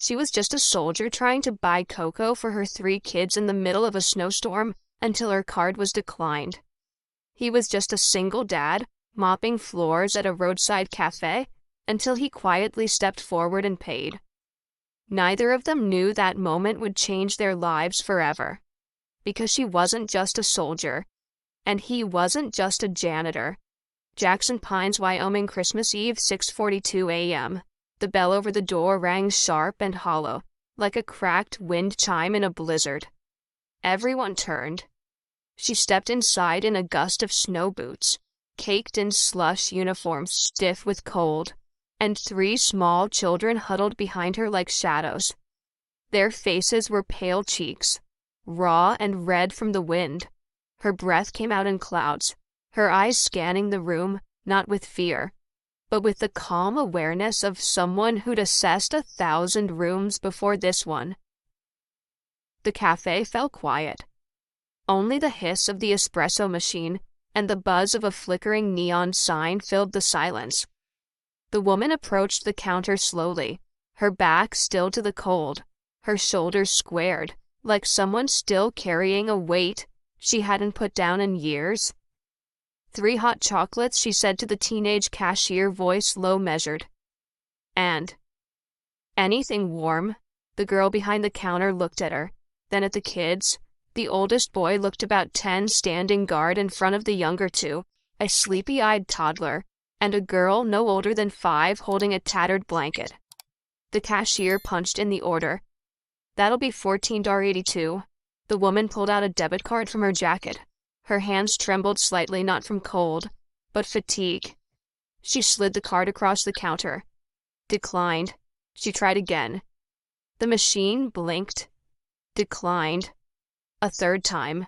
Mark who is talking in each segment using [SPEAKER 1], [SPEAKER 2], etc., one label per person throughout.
[SPEAKER 1] She was just a soldier trying to buy cocoa for her 3 kids in the middle of a snowstorm until her card was declined. He was just a single dad, mopping floors at a roadside cafe until he quietly stepped forward and paid. Neither of them knew that moment would change their lives forever. Because she wasn't just a soldier, and he wasn't just a janitor. Jackson Pines, Wyoming, Christmas Eve, 6:42 a.m. The bell over the door rang sharp and hollow, like a cracked wind chime in a blizzard. Everyone turned. She stepped inside in a gust of snow boots, caked in slush uniforms stiff with cold, and 3 small children huddled behind her like shadows. Their faces were pale cheeks, raw and red from the wind. Her breath came out in clouds, her eyes scanning the room, not with fear, but with the calm awareness of someone who'd assessed 1,000 rooms before this one. The cafe fell quiet. Only the hiss of the espresso machine and the buzz of a flickering neon sign filled the silence. The woman approached the counter slowly, her back still to the cold, her shoulders squared, like someone still carrying a weight she hadn't put down in years. 3 hot chocolates, she said to the teenage cashier, voice low measured. And anything warm? The girl behind the counter looked at her, then at the kids. The oldest boy looked about 10, standing guard in front of the younger 2, a sleepy-eyed toddler, and a girl no older than 5 holding a tattered blanket. The cashier punched in the order. That'll be $14.82. The woman pulled out a debit card from her jacket. Her hands trembled slightly, not from cold, but fatigue. She slid the card across the counter. Declined. She tried again. The machine blinked. Declined. A 3rd time.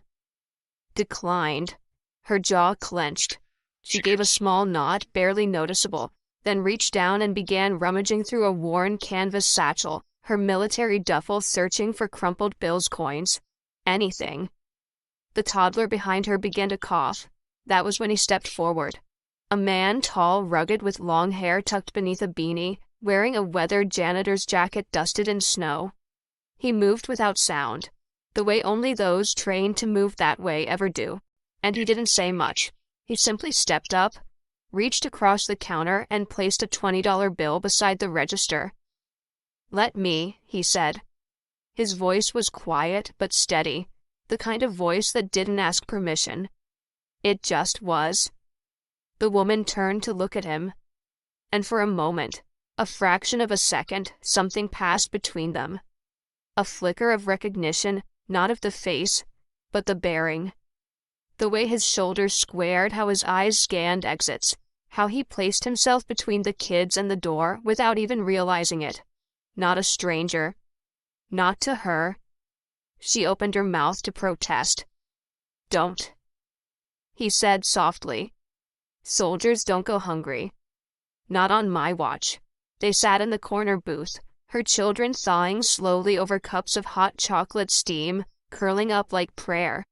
[SPEAKER 1] Declined. Her jaw clenched. She gave a small nod, barely noticeable, then reached down and began rummaging through a worn canvas satchel, her military duffel, searching for crumpled bills, coins. Anything. The toddler behind her began to cough. That was when he stepped forward. A man, tall, rugged, with long hair tucked beneath a beanie, wearing a weathered janitor's jacket dusted in snow. He moved without sound, the way only those trained to move that way ever do, and he didn't say much. He simply stepped up, reached across the counter, and placed a $20 bill beside the register. "Let me," he said. His voice was quiet but steady, the kind of voice that didn't ask permission. It just was. The woman turned to look at him, and for a moment, a fraction of a second, something passed between them. A flicker of recognition, not of the face, but the bearing. The way his shoulders squared, how his eyes scanned exits, how he placed himself between the kids and the door without even realizing it. Not a stranger. Not to her. She opened her mouth to protest. "Don't," he said softly. "Soldiers don't go hungry. Not on my watch." They sat in the corner booth, her children thawing slowly over cups of hot chocolate, steam curling up like prayer.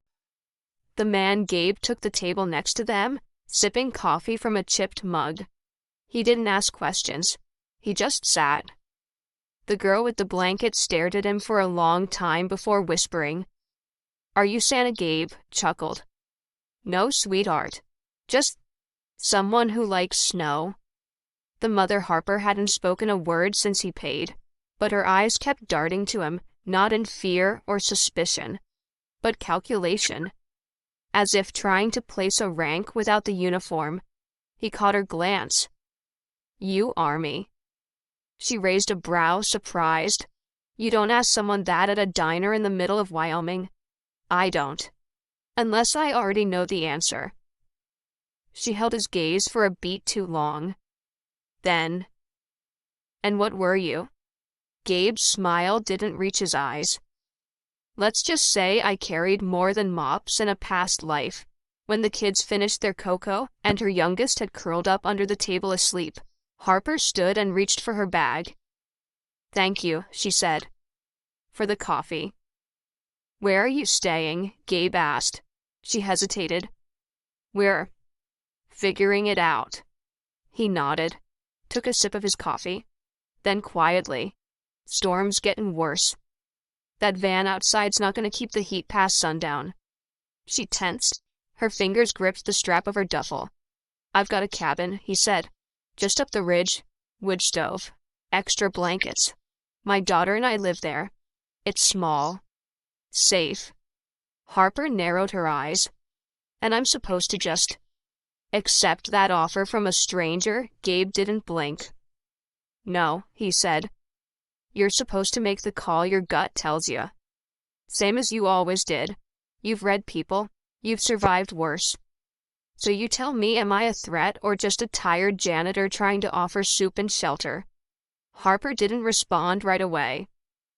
[SPEAKER 1] The man Gabe took the table next to them, sipping coffee from a chipped mug. He didn't ask questions. He just sat. The girl with the blanket stared at him for a long time before whispering. "Are you Santa?" Gabe chuckled. "No, sweetheart. Just someone who likes snow." The mother Harper hadn't spoken a word since he paid, but her eyes kept darting to him, not in fear or suspicion, but calculation. As if trying to place a rank without the uniform. He caught her glance. "You Army." She raised a brow, surprised. "You don't ask someone that at a diner in the middle of Wyoming." "I don't. Unless I already know the answer." She held his gaze for a beat too long. Then, "And what were you?" Gabe's smile didn't reach his eyes. "Let's just say I carried more than mops in a past life." When the kids finished their cocoa and her youngest had curled up under the table asleep, Harper stood and reached for her bag. "Thank you," she said, "for the coffee." "Where are you staying?" Gabe asked. She hesitated. "We're figuring it out." He nodded, took a sip of his coffee, then quietly, Storm's getting worse. That van outside's not going to keep the heat past sundown. She tensed. Her fingers gripped the strap of her duffel. I've got a cabin, he said. Just up the ridge. Wood stove. Extra blankets. My daughter and I live there. It's small. Safe. Harper narrowed her eyes. And I'm supposed to just accept that offer from a stranger? Gabe didn't blink. No, he said. You're supposed to make the call your gut tells you. Same as you always did. You've read people. You've survived worse. So you tell me, am I a threat or just a tired janitor trying to offer soup and shelter? Harper didn't respond right away.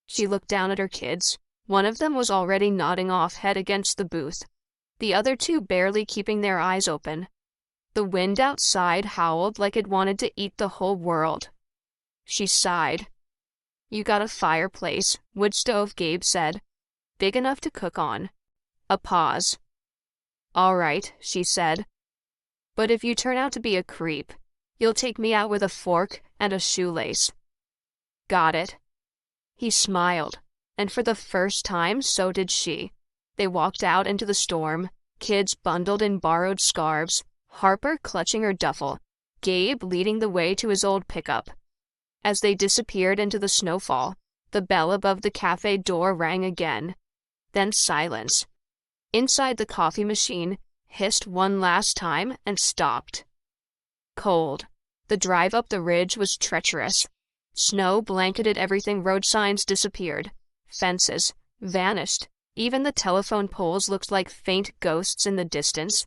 [SPEAKER 1] She looked down at her kids. One of them was already nodding off, head against the booth. The other two barely keeping their eyes open. The wind outside howled like it wanted to eat the whole world. She sighed. You got a fireplace, wood stove, Gabe said. Big enough to cook on. A pause. All right, she said. But if you turn out to be a creep, you'll take me out with a fork and a shoelace. Got it. He smiled, and for the first time so did she. They walked out into the storm, kids bundled in borrowed scarves, Harper clutching her duffel, Gabe leading the way to his old pickup. As they disappeared into the snowfall, the bell above the cafe door rang again. Then silence. Inside the coffee machine, hissed one last time and stopped. Cold. The drive up the ridge was treacherous. Snow blanketed everything. Road signs disappeared. Fences vanished. Even the telephone poles looked like faint ghosts in the distance.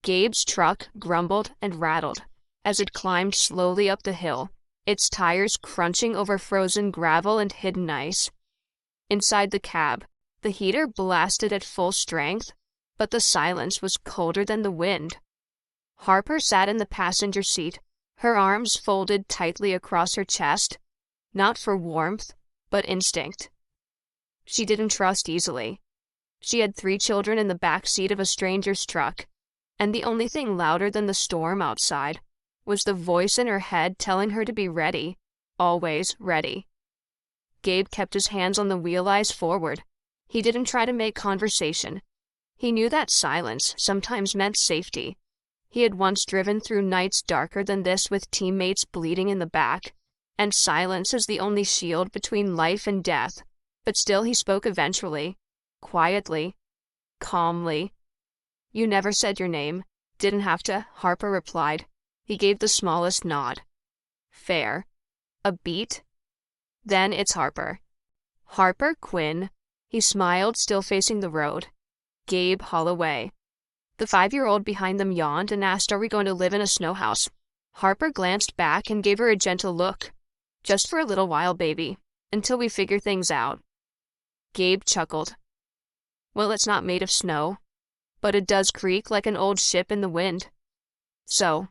[SPEAKER 1] Gabe's truck grumbled and rattled as it climbed slowly up the hill, its tires crunching over frozen gravel and hidden ice. Inside the cab, the heater blasted at full strength, but the silence was colder than the wind. Harper sat in the passenger seat, her arms folded tightly across her chest, not for warmth, but instinct. She didn't trust easily. She had 3 children in the back seat of a stranger's truck, and the only thing louder than the storm outside was the voice in her head telling her to be ready, always ready. Gabe kept his hands on the wheel, eyes forward. He didn't try to make conversation. He knew that silence sometimes meant safety. He had once driven through nights darker than this with teammates bleeding in the back, and silence is the only shield between life and death. But still he spoke eventually, quietly, calmly. You never said your name. Didn't have to, Harper replied. He gave the smallest nod. Fair. A beat? Then it's Harper. Harper Quinn. He smiled, still facing the road. Gabe Holloway. The 5-year-old behind them yawned and asked, Are we going to live in a snow house? Harper glanced back and gave her a gentle look. Just for a little while, baby, until we figure things out. Gabe chuckled. Well, it's not made of snow, but it does creak like an old ship in the wind. So,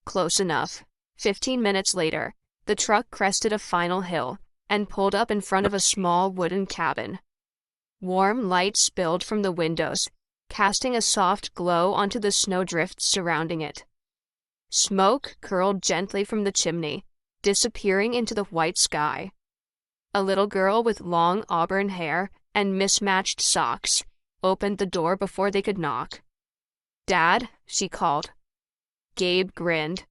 [SPEAKER 1] close enough. 15 minutes later, the truck crested a final hill and pulled up in front of a small wooden cabin. Warm light spilled from the windows, casting a soft glow onto the snowdrifts surrounding it. Smoke curled gently from the chimney, disappearing into the white sky. A little girl with long auburn hair and mismatched socks opened the door before they could knock. Dad, she called. Gabe grinned.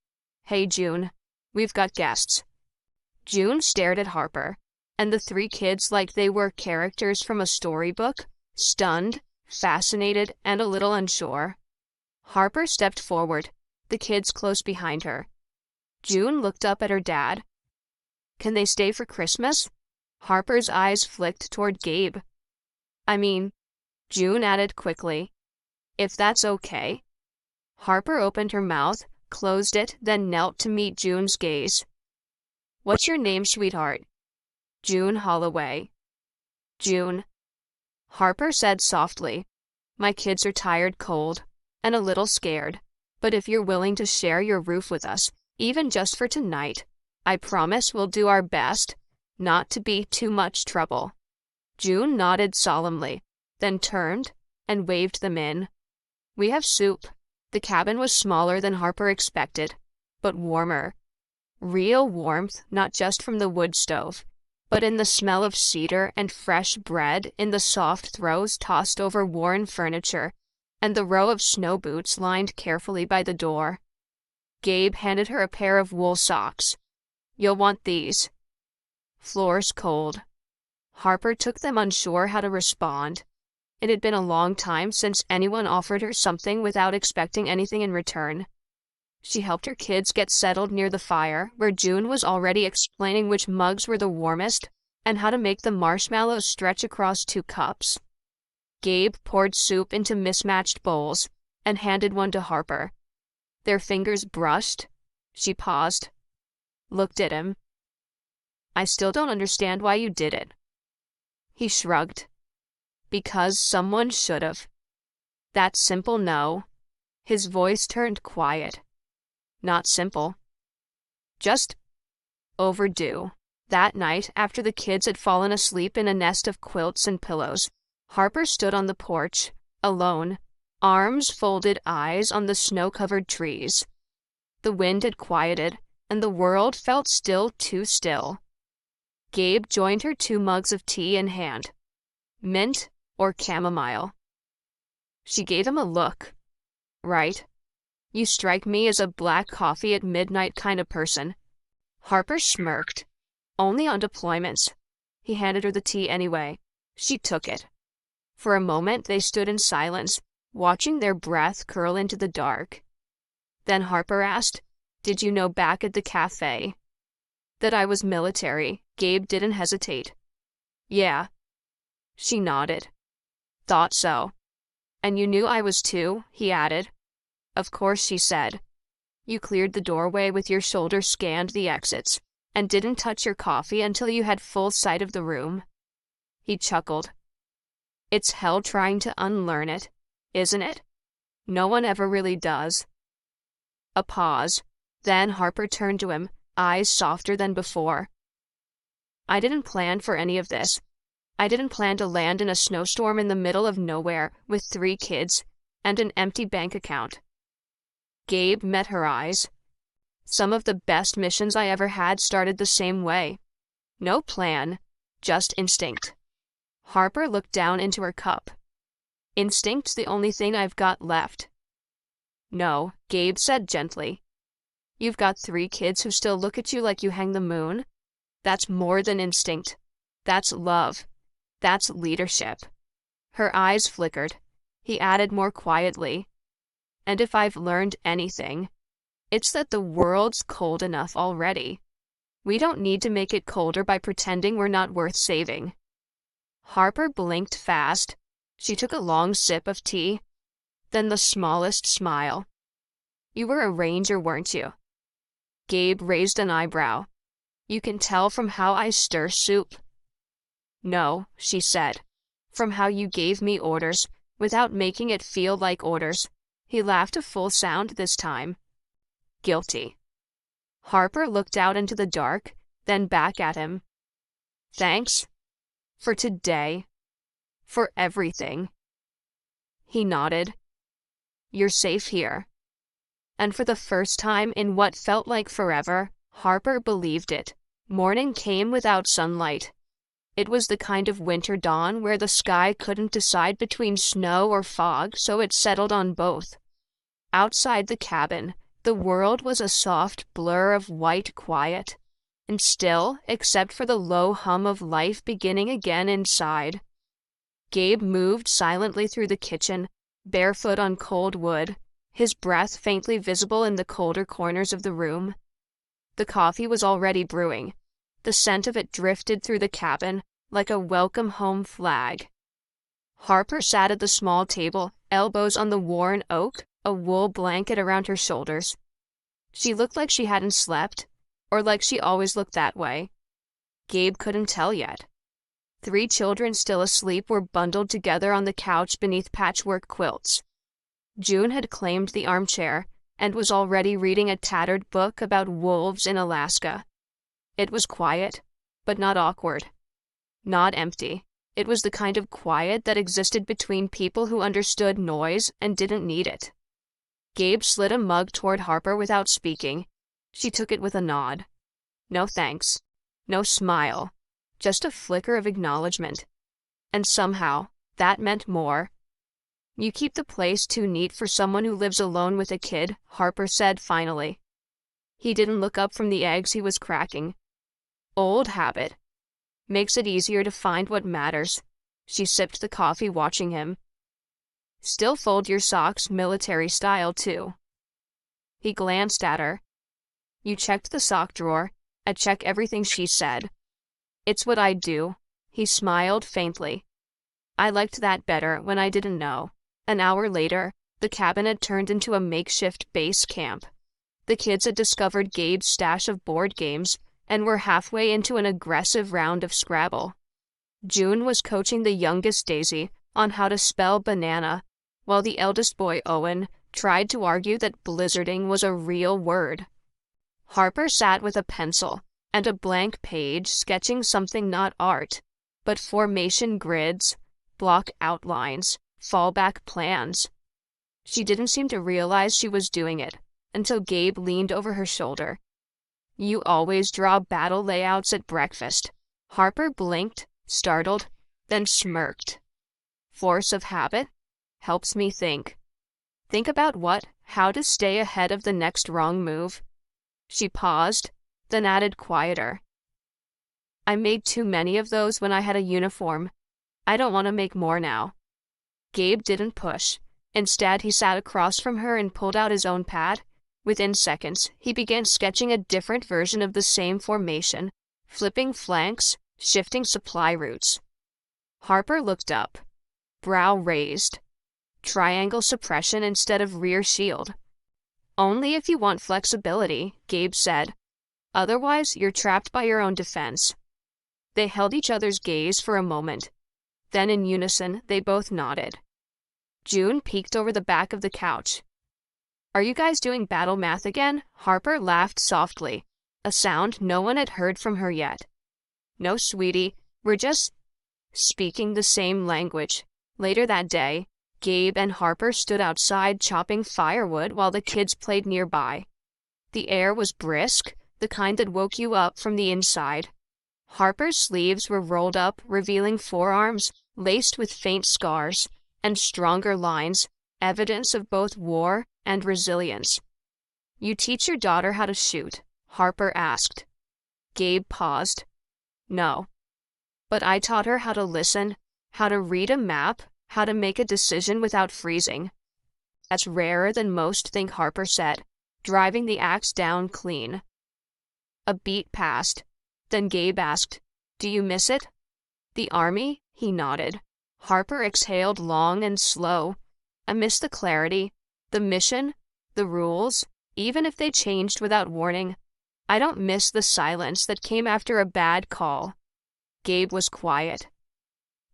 [SPEAKER 1] Hey, June, we've got guests. June stared at Harper, and the 3 kids like they were characters from a storybook, stunned, fascinated, and a little unsure. Harper stepped forward, the kids close behind her. June looked up at her dad. Can they stay for Christmas? Harper's eyes flicked toward Gabe. I mean, June added quickly, if that's okay. Harper opened her mouth, closed it, then knelt to meet June's gaze. What's your name, sweetheart? June Holloway. June. Harper said softly, My kids are tired, cold, and a little scared, but if you're willing to share your roof with us, even just for tonight, I promise we'll do our best not to be too much trouble. June nodded solemnly, then turned and waved them in. We have soup. The cabin was smaller than Harper expected, but warmer. Real warmth, not just from the wood stove, but in the smell of cedar and fresh bread, in the soft throws tossed over worn furniture, and the row of snow boots lined carefully by the door. Gabe handed her a pair of wool socks. "You'll want these." Floors cold. Harper took them, unsure how to respond. It had been a long time since anyone offered her something without expecting anything in return. She helped her kids get settled near the fire, where June was already explaining which mugs were the warmest and how to make the marshmallows stretch across 2 cups. Gabe poured soup into mismatched bowls and handed one to Harper. Their fingers brushed. She paused, looked at him. "I still don't understand why you did it." He shrugged. "Because someone should have." That simple no. His voice turned quiet. Not simple. Just overdue. That night, after the kids had fallen asleep in a nest of quilts and pillows, Harper stood on the porch, alone, arms folded, eyes on the snow-covered trees. The wind had quieted, and the world felt still, too still. Gabe joined her 2 mugs of tea in hand. Mint or chamomile? She gave him a look. "Right. You strike me as a black coffee at midnight kind of person." Harper smirked. "Only on deployments." He handed her the tea anyway. She took it. For a moment they stood in silence, watching their breath curl into the dark. Then Harper asked, "Did you know back at the cafe?" "That I was military." Gabe didn't hesitate. "Yeah." She nodded. "Thought so." "And you knew I was too?" he added. "Of course," she said. "You cleared the doorway with your shoulder, scanned the exits, and didn't touch your coffee until you had full sight of the room." He chuckled. "It's hell trying to unlearn it, isn't it? No one ever really does." A pause. Then Harper turned to him, eyes softer than before. "I didn't plan for any of this. I didn't plan to land in a snowstorm in the middle of nowhere with 3 kids and an empty bank account." Gabe met her eyes. "Some of the best missions I ever had started the same way. No plan, just instinct." Harper looked down into her cup. "Instinct's the only thing I've got left." "No," Gabe said gently. "You've got 3 kids who still look at you like you hang the moon. That's more than instinct. That's love. That's leadership." Her eyes flickered. He added more quietly, "And if I've learned anything, it's that the world's cold enough already. We don't need to make it colder by pretending we're not worth saving." Harper blinked fast. She took a long sip of tea, then the smallest smile. "You were a ranger, weren't you?" Gabe raised an eyebrow. "You can tell from how I stir soup." "No," she said. "From how you gave me orders, without making it feel like orders." He laughed a full sound this time. "Guilty." Harper looked out into the dark, then back at him. "Thanks. For today. For everything." He nodded. "You're safe here." And for the first time in what felt like forever, Harper believed it. Morning came without sunlight. It was the kind of winter dawn where the sky couldn't decide between snow or fog, so it settled on both. Outside the cabin, the world was a soft blur of white quiet, and still, except for the low hum of life beginning again inside. Gabe moved silently through the kitchen, barefoot on cold wood, his breath faintly visible in the colder corners of the room. The coffee was already brewing. The scent of it drifted through the cabin like a welcome home flag. Harper sat at the small table, elbows on the worn oak, a wool blanket around her shoulders. She looked like she hadn't slept, or like she always looked that way. Gabe couldn't tell yet. 3 children still asleep were bundled together on the couch beneath patchwork quilts. June had claimed the armchair and was already reading a tattered book about wolves in Alaska. It was quiet, but not awkward. Not empty. It was the kind of quiet that existed between people who understood noise and didn't need it. Gabe slid a mug toward Harper without speaking. She took it with a nod. No thanks. No smile. just a flicker of acknowledgement. And somehow, that meant more. You keep the place too neat for someone who lives alone with a kid, Harper said finally. He didn't look up from the eggs he was cracking. Old habit. Makes it easier to find what matters. She sipped the coffee, watching him. Still fold your socks military style, too. He glanced at her. You checked the sock drawer. I check everything, she said. It's what I do. He smiled faintly. I liked that better when I didn't know. An hour later, the cabin had turned into a makeshift base camp. The kids had discovered Gabe's stash of board games and were halfway into an aggressive round of Scrabble. June was coaching the youngest Daisy on how to spell banana, while the eldest boy, Owen, tried to argue that blizzarding was a real word. Harper sat with a pencil and a blank page, sketching something not art, but formation grids, block outlines, fallback plans. She didn't seem to realize she was doing it until Gabe leaned over her shoulder. You always draw battle layouts at breakfast. Harper blinked, startled, then smirked. Force of habit? Helps me think. Think about what? How to stay ahead of the next wrong move. She paused, then added quieter. I made too many of those when I had a uniform. I don't want to make more now. Gabe didn't push. Instead, he sat across from her and pulled out his own pad. Within seconds, he began sketching a different version of the same formation, flipping flanks, shifting supply routes. Harper looked up, brow raised. Triangle suppression instead of rear shield. Only if you want flexibility, Gabe said. Otherwise, you're trapped by your own defense. They held each other's gaze for a moment. Then in unison, they both nodded. June peeked over the back of the couch. Are you guys doing battle math again? Harper laughed softly, a sound no one had heard from her yet. No, sweetie, we're just speaking the same language. Later that day, Gabe and Harper stood outside chopping firewood while the kids played nearby. The air was brisk, the kind that woke you up from the inside. Harper's sleeves were rolled up, revealing forearms laced with faint scars and stronger lines, evidence of both war and resilience. You teach your daughter how to shoot? Harper asked. Gabe paused. No. But I taught her how to listen, how to read a map, how to make a decision without freezing. That's rarer than most think, Harper said, driving the axe down clean. A beat passed. Then Gabe asked, Do you miss it? The army? He nodded. Harper exhaled long and slow. I miss the clarity, the mission, the rules, even if they changed without warning. I don't miss the silence that came after a bad call. Gabe was quiet.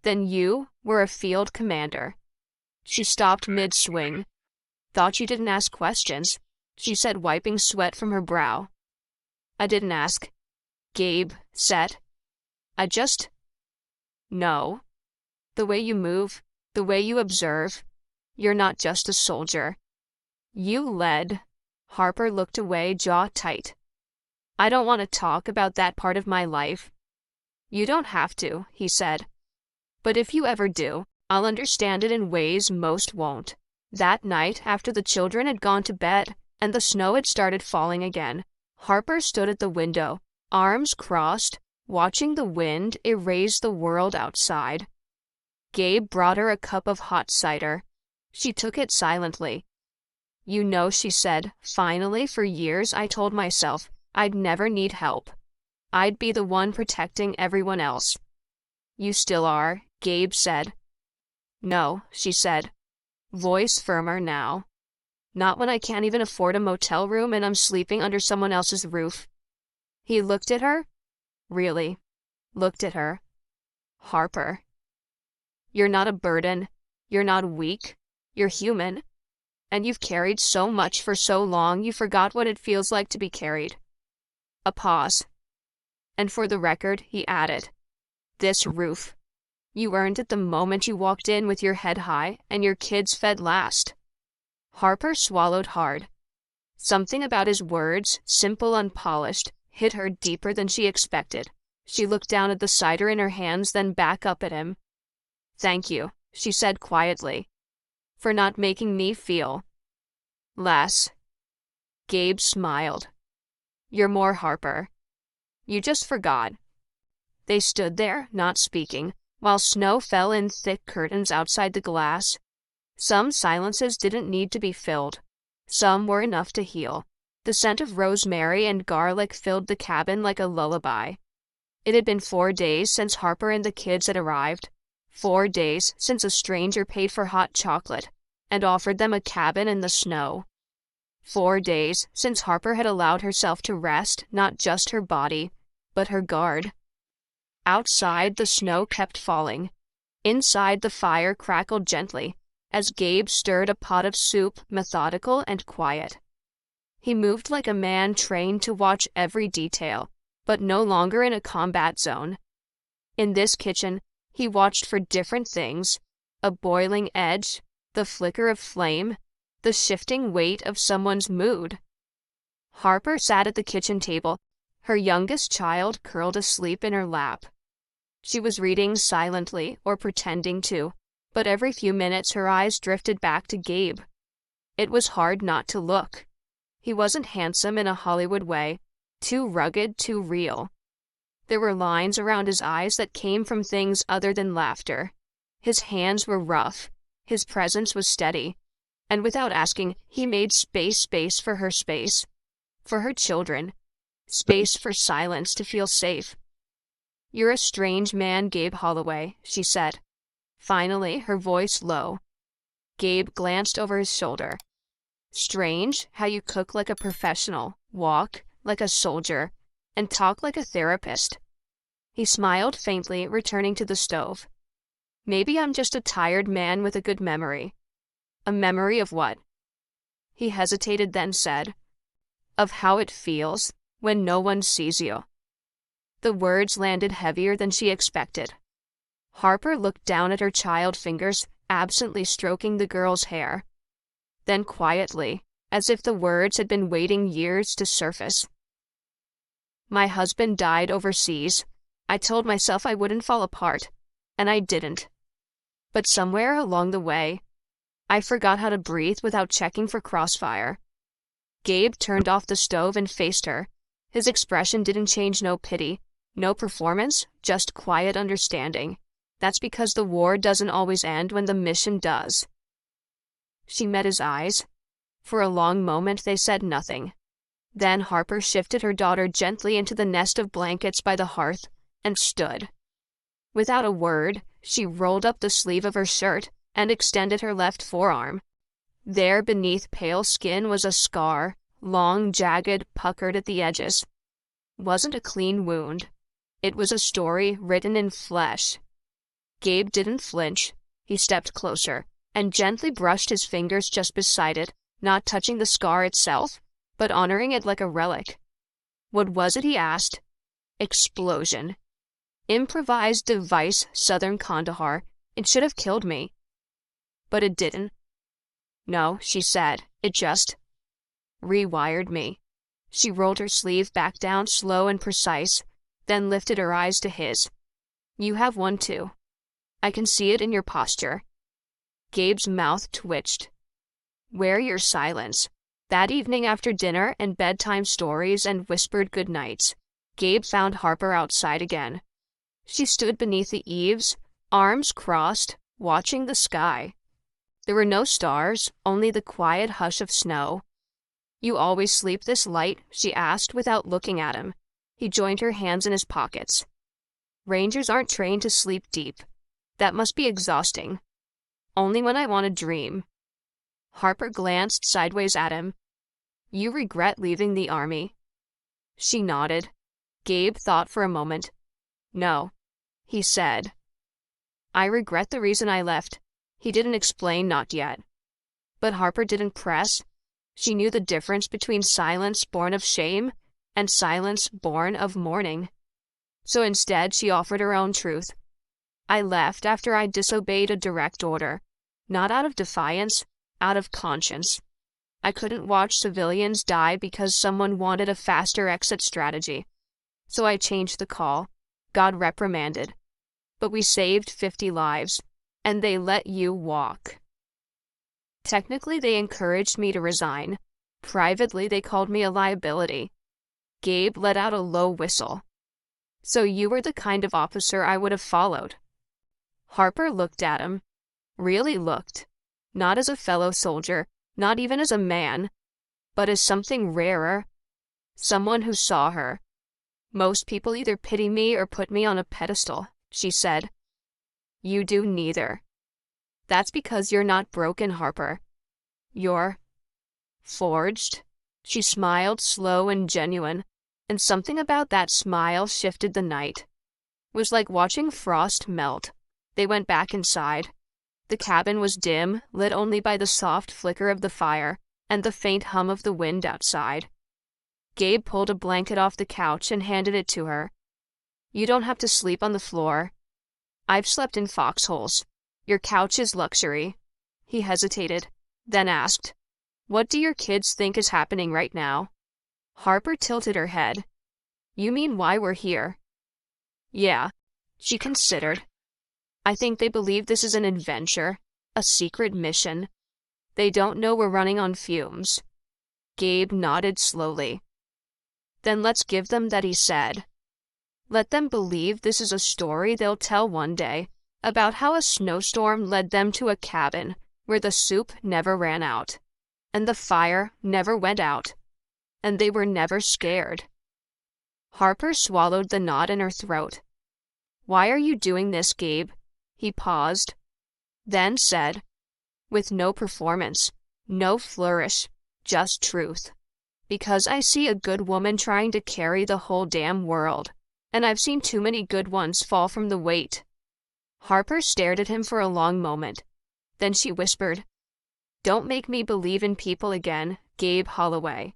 [SPEAKER 1] Then you were a field commander. She stopped mid-swing. Thought you didn't ask questions, she said, wiping sweat from her brow. I didn't ask. Gabe said. I just... No. The way you move, the way you observe, you're not just a soldier. You led. Harper looked away, jaw tight. I don't want to talk about that part of my life. You don't have to, he said. But if you ever do, I'll understand it in ways most won't. That night, after the children had gone to bed and the snow had started falling again, Harper stood at the window, arms crossed, watching the wind erase the world outside. Gabe brought her a cup of hot cider. She took it silently. You know, she said, finally, for years I told myself I'd never need help. I'd be the one protecting everyone else. You still are, Gabe said. No, she said, voice firmer now. Not when I can't even afford a motel room and I'm sleeping under someone else's roof. He looked at her. Really, looked at her. Harper. You're not a burden. You're not weak. You're human. And you've carried so much for so long you forgot what it feels like to be carried. A pause. And for the record, he added, this roof. You earned it the moment you walked in with your head high and your kids fed last. Harper swallowed hard. Something about his words, simple, unpolished, hit her deeper than she expected. She looked down at the cider in her hands, then back up at him. "Thank you," she said quietly, "for not making me feel less." Gabe smiled. "You're more, Harper. You just forgot." They stood there, not speaking, while snow fell in thick curtains outside the glass. Some silences didn't need to be filled. Some were enough to heal. The scent of rosemary and garlic filled the cabin like a lullaby. It had been 4 days since Harper and the kids had arrived. 4 days since a stranger paid for hot chocolate and offered them a cabin in the snow. 4 days since Harper had allowed herself to rest not just her body, but her guard. Outside, the snow kept falling. Inside, the fire crackled gently as Gabe stirred a pot of soup, methodical and quiet. He moved like a man trained to watch every detail, but no longer in a combat zone. In this kitchen, he watched for different things: a boiling edge, the flicker of flame, the shifting weight of someone's mood. Harper sat at the kitchen table, her youngest child curled asleep in her lap. She was reading silently or pretending to, but every few minutes her eyes drifted back to Gabe. It was hard not to look. He wasn't handsome in a Hollywood way, too rugged, too real. There were lines around his eyes that came from things other than laughter. His hands were rough. His presence was steady. And without asking, he made space for her space. For her children. Space for silence to feel safe. "You're a strange man, Gabe Holloway," she said. Finally, her voice low. Gabe glanced over his shoulder. "Strange how you cook like a professional, walk like a soldier, and talk like a therapist." He smiled faintly, returning to the stove. "Maybe I'm just a tired man with a good memory." "A memory of what?" He hesitated, then said, "Of how it feels when no one sees you." The words landed heavier than she expected. Harper looked down at her child fingers, absently stroking the girl's hair. Then quietly, as if the words had been waiting years to surface. "My husband died overseas. I told myself I wouldn't fall apart, and I didn't. But somewhere along the way, I forgot how to breathe without checking for crossfire." Gabe turned off the stove and faced her. His expression didn't change, no pity, no performance, just quiet understanding. That's because the war doesn't always end when the mission does. She met his eyes. For a long moment they said nothing. Then Harper shifted her daughter gently into the nest of blankets by the hearth and stood. Without a word, she rolled up the sleeve of her shirt and extended her left forearm. There beneath pale skin was a scar, long, jagged, puckered at the edges. Wasn't a clean wound. It was a story written in flesh. Gabe didn't flinch. He stepped closer and gently brushed his fingers just beside it, not touching the scar itself, but honoring it like a relic. "What was it?" he asked. "Explosion. Improvised device, Southern Kandahar. It should have killed me." "But it didn't." "No," she said. "It just rewired me." She rolled her sleeve back down, slow and precise, then lifted her eyes to his. "You have one too. I can see it in your posture." Gabe's mouth twitched. "Wear your silence." That evening, after dinner and bedtime stories and whispered good nights, Gabe found Harper outside again. She stood beneath the eaves, arms crossed, watching the sky. There were no stars, only the quiet hush of snow. "You always sleep this light?" she asked without looking at him. He joined her hands in his pockets. "Rangers aren't trained to sleep deep. That must be exhausting. Only when I want to dream." Harper glanced sideways at him. "You regret leaving the army?" She nodded. Gabe thought for a moment. "No," he said. "I regret the reason I left." He didn't explain, not yet. But Harper didn't press. She knew the difference between silence born of shame and silence born of mourning. So instead, she offered her own truth. "I left after I disobeyed a direct order. Not out of defiance, out of conscience. I couldn't watch civilians die because someone wanted a faster exit strategy. So I changed the call. God reprimanded. But we saved 50 lives, and they let you walk. Technically, they encouraged me to resign. Privately, they called me a liability. Gabe let out a low whistle. So you were the kind of officer I would have followed. Harper looked at him. Really looked. Not as a fellow soldier, not even as a man, but as something rarer. Someone who saw her. Most people either pity me or put me on a pedestal, she said. You do neither. That's because you're not broken, Harper. You're forged. She smiled, slow and genuine, and something about that smile shifted the night. It was like watching frost melt. They went back inside. The cabin was dim, lit only by the soft flicker of the fire and the faint hum of the wind outside. Gabe pulled a blanket off the couch and handed it to her. You don't have to sleep on the floor. I've slept in foxholes. Your couch is luxury. He hesitated, then asked, What do your kids think is happening right now? Harper tilted her head. You mean why we're here? Yeah, she considered. I think they believe this is an adventure, a secret mission. They don't know we're running on fumes. Gabe nodded slowly. Then let's give them that, he said. Let them believe this is a story they'll tell one day, about how a snowstorm led them to a cabin where the soup never ran out, and the fire never went out, and they were never scared. Harper swallowed the knot in her throat. Why are you doing this, Gabe? He paused, then said, with no performance, no flourish, just truth. Because I see a good woman trying to carry the whole damn world, and I've seen too many good ones fall from the weight. Harper stared at him for a long moment. Then she whispered, Don't make me believe in people again, Gabe Holloway.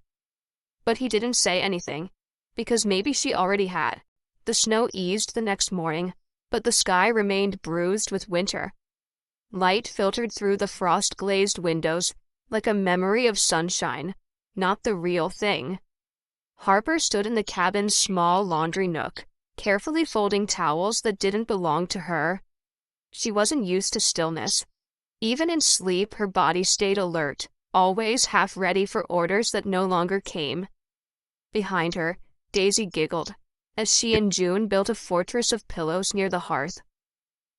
[SPEAKER 1] But he didn't say anything, because maybe she already had. The snow eased the next morning, but the sky remained bruised with winter. Light filtered through the frost-glazed windows like a memory of sunshine, not the real thing. Harper stood in the cabin's small laundry nook, carefully folding towels that didn't belong to her. She wasn't used to stillness. Even in sleep, her body stayed alert, always half ready for orders that no longer came. Behind her, Daisy giggled, as she and June built a fortress of pillows near the hearth.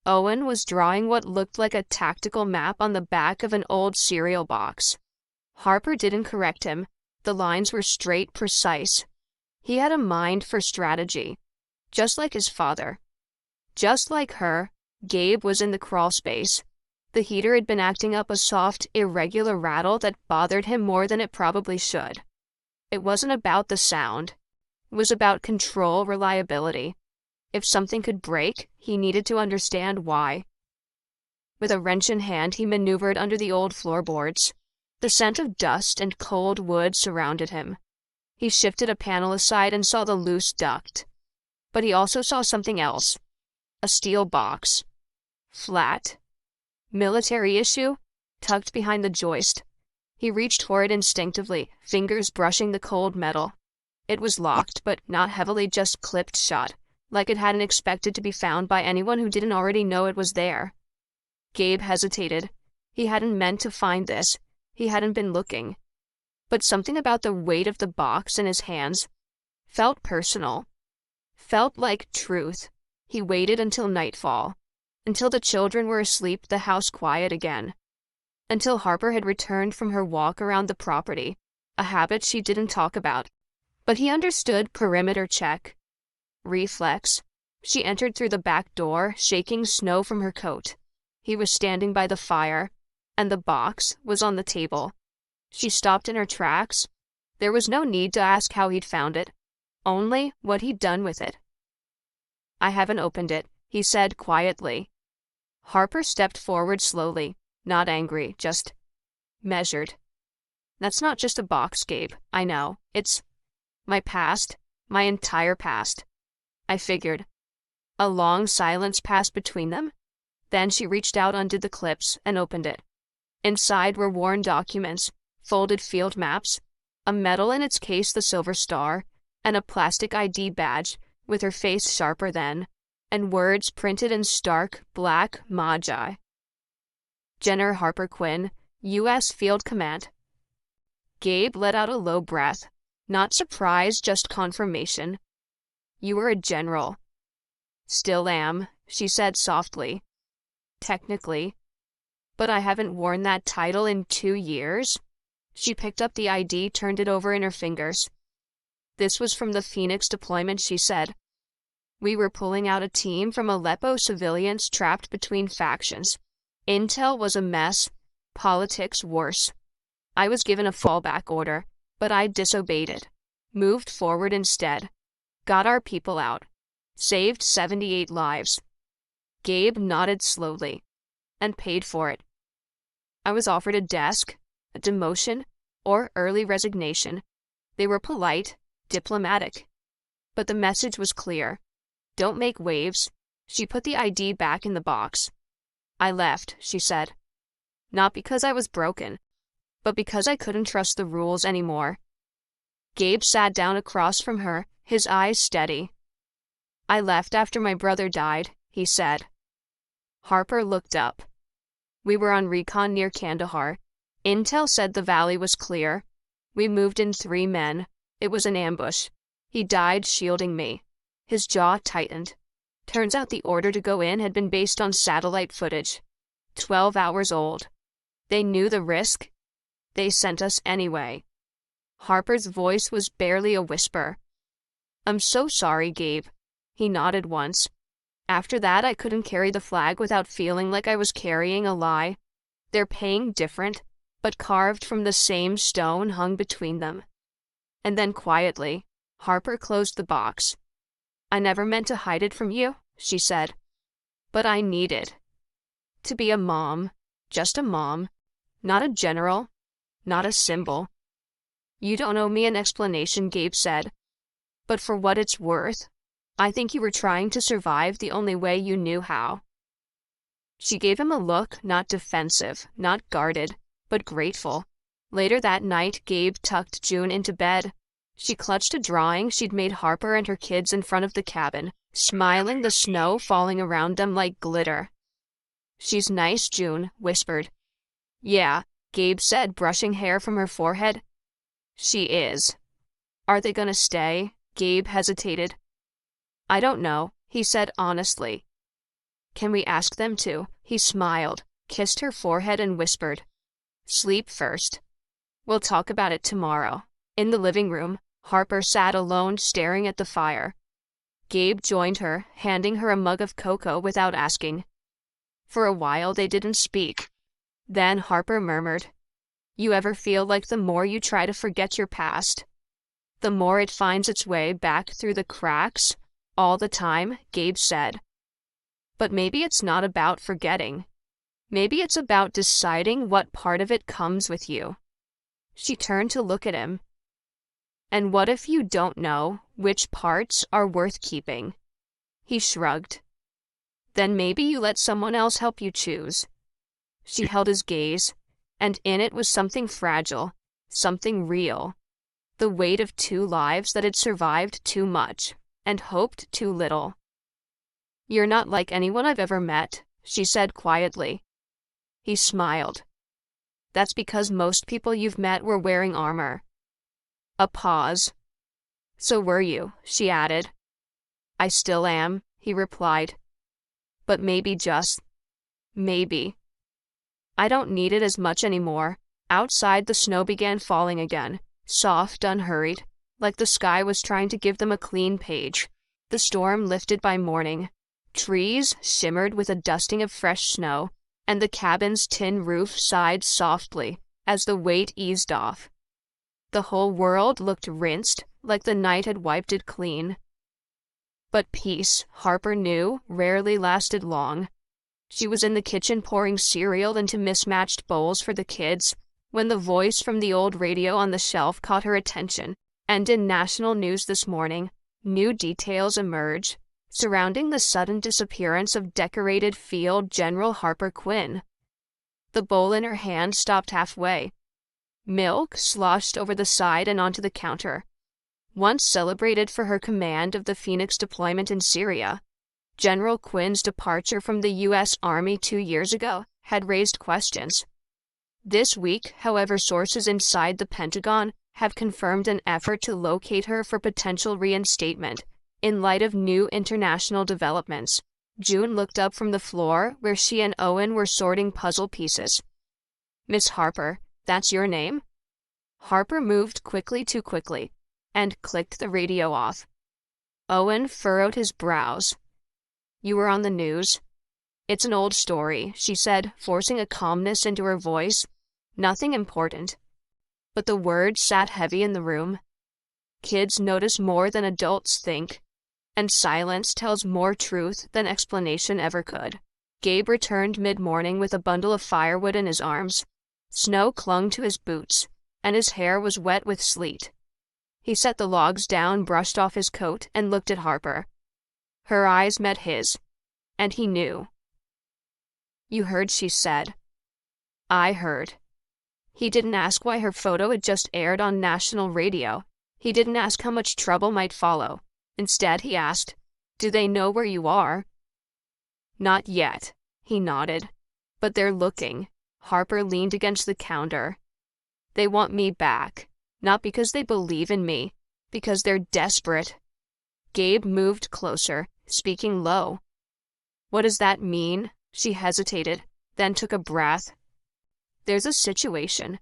[SPEAKER 1] Owen was drawing what looked like a tactical map on the back of an old cereal box. Harper didn't correct him. The lines were straight, precise. He had a mind for strategy, just like his father. Just like her, Gabe was in the crawl space. The heater had been acting up a soft, irregular rattle that bothered him more than it probably should. It wasn't about the sound. It was about control, reliability. If something could break, he needed to understand why. With a wrench in hand, he maneuvered under the old floorboards. The scent of dust and cold wood surrounded him. He shifted a panel aside and saw the loose duct. But he also saw something else. A steel box. Flat. Military issue? Tucked behind the joist. He reached for it instinctively, fingers brushing the cold metal. It was locked, but not heavily, just clipped shut, like it hadn't expected to be found by anyone who didn't already know it was there. Gabe hesitated. He hadn't meant to find this. He hadn't been looking. But something about the weight of the box in his hands felt personal. Felt like truth. He waited until nightfall. Until the children were asleep, the house quiet again. Until Harper had returned from her walk around the property, a habit she didn't talk about. But he understood perimeter check. Reflex. She entered through the back door, shaking snow from her coat. He was standing by the fire, and the box was on the table. She stopped in her tracks. There was no need to ask how he'd found it, only what he'd done with it. I haven't opened it, he said quietly. Harper stepped forward slowly, not angry, just measured. That's not just a box, Gabe, I know. It's my past, my entire past. I figured. A long silence passed between them. Then she reached out, undid the clips, and opened it. Inside were worn documents, folded field maps, a medal in its case, the Silver Star, and a plastic ID badge with her face sharper than and words printed in stark, black magi. Jenner Harper Quinn, U.S. Field Command. Gabe let out a low breath. Not surprise, just confirmation. You were a general. Still am, she said softly. Technically. But I haven't worn that title in 2 years. She picked up the ID, turned it over in her fingers. This was from the Phoenix deployment, she said. We were pulling out a team from Aleppo, civilians trapped between factions. Intel was a mess, politics worse. I was given a fallback order, but I disobeyed it. Moved forward instead. Got our people out. Saved 78 lives. Gabe nodded slowly. And paid for it. I was offered a desk, a demotion, or early resignation. They were polite, diplomatic. But the message was clear. Don't make waves. She put the ID back in the box. I left, she said. Not because I was broken, but because I couldn't trust the rules anymore. Gabe sat down across from her, his eyes steady. I left after my brother died, he said. Harper looked up. We were on recon near Kandahar. Intel said the valley was clear. We moved in 3 men. It was an ambush. He died shielding me. His jaw tightened. Turns out the order to go in had been based on satellite footage. 12 hours old. They knew the risk. They sent us anyway. Harper's voice was barely a whisper. I'm so sorry, Gabe. He nodded once. After that, I couldn't carry the flag without feeling like I was carrying a lie. Their paying different, but carved from the same stone hung between them. And then quietly, Harper closed the box. I never meant to hide it from you, she said. But I needed to be a mom, just a mom, not a general, not a symbol. You don't owe me an explanation, Gabe said. But for what it's worth, I think you were trying to survive the only way you knew how. She gave him a look, not defensive, not guarded, but grateful. Later that night, Gabe tucked June into bed. She clutched a drawing she'd made Harper and her kids in front of the cabin, smiling, the snow falling around them like glitter. She's nice, June whispered. Yeah, Gabe said, brushing hair from her forehead. She is. Are they gonna stay? Gabe hesitated. I don't know, he said honestly. Can we ask them to? He smiled, kissed her forehead and whispered. Sleep first. We'll talk about it tomorrow. In the living room, Harper sat alone staring at the fire. Gabe joined her, handing her a mug of cocoa without asking. For a while they didn't speak. Then Harper murmured, You ever feel like the more you try to forget your past, the more it finds its way back through the cracks? All the time, Gabe said. But maybe it's not about forgetting. Maybe it's about deciding what part of it comes with you. She turned to look at him. And what if you don't know which parts are worth keeping? He shrugged. Then maybe you let someone else help you choose. She held his gaze, and in it was something fragile, something real. The weight of 2 lives that had survived too much and hoped too little. You're not like anyone I've ever met, she said quietly. He smiled. That's because most people you've met were wearing armor. A pause. So were you, she added. I still am, he replied. But maybe just, maybe. I don't need it as much anymore. Outside the snow began falling again, soft, unhurried, like the sky was trying to give them a clean page. The storm lifted by morning. Trees shimmered with a dusting of fresh snow, and the cabin's tin roof sighed softly as the weight eased off. The whole world looked rinsed, like the night had wiped it clean. But peace, Harper knew, rarely lasted long. She was in the kitchen pouring cereal into mismatched bowls for the kids when the voice from the old radio on the shelf caught her attention, and in national news this morning, new details emerged surrounding the sudden disappearance of decorated Field General Harper Quinn. The bowl in her hand stopped halfway. Milk sloshed over the side and onto the counter. Once celebrated for her command of the Phoenix deployment in Syria, General Quinn's departure from the U.S. Army 2 years ago had raised questions. This week, however, sources inside the Pentagon have confirmed an effort to locate her for potential reinstatement. In light of new international developments, June looked up from the floor where she and Owen were sorting puzzle pieces. "Miss Harper, that's your name?" Harper moved too quickly, and clicked the radio off. Owen furrowed his brows. "You were on the news." "It's an old story," she said, forcing a calmness into her voice. "Nothing important." But the words sat heavy in the room. Kids notice more than adults think, and silence tells more truth than explanation ever could. Gabe returned mid-morning with a bundle of firewood in his arms. Snow clung to his boots, and his hair was wet with sleet. He set the logs down, brushed off his coat, and looked at Harper. Her eyes met his, and he knew. "You heard," she said. "I heard." He didn't ask why her photo had just aired on national radio. He didn't ask how much trouble might follow. Instead, he asked, "Do they know where you are?" "Not yet," he nodded. "But they're looking." Harper leaned against the counter. "They want me back. Not because they believe in me, because they're desperate." Gabe moved closer, speaking low. "What does that mean?" She hesitated, then took a breath. "There's a situation.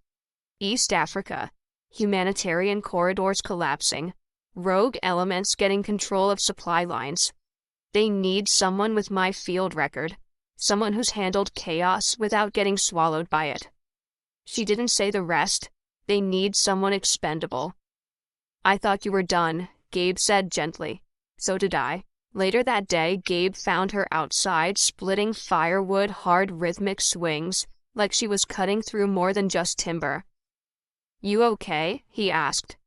[SPEAKER 1] East Africa. Humanitarian corridors collapsing. Rogue elements getting control of supply lines. They need someone with my field record. Someone who's handled chaos without getting swallowed by it." She didn't say the rest. "They need someone expendable." "I thought you were done," Gabe said gently. "So did I." Later that day, Gabe found her outside, splitting firewood, hard rhythmic swings, like she was cutting through more than just timber. "You okay?" he asked.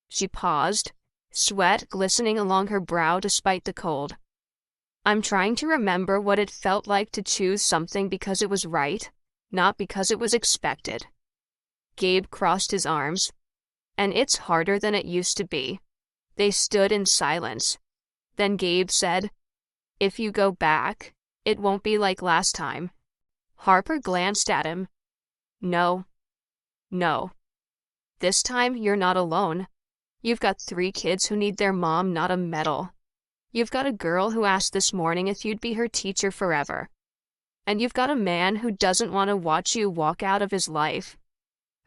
[SPEAKER 1] She paused, sweat glistening along her brow despite the cold. "I'm trying to remember what it felt like to choose something because it was right, not because it was expected." Gabe crossed his arms. "And it's harder than it used to be." They stood in silence. Then Gabe said, "If you go back, it won't be like last time." Harper glanced at him. No. This time, you're not alone. You've got 3 kids who need their mom, not a medal. You've got a girl who asked this morning if you'd be her teacher forever. And you've got a man who doesn't want to watch you walk out of his life."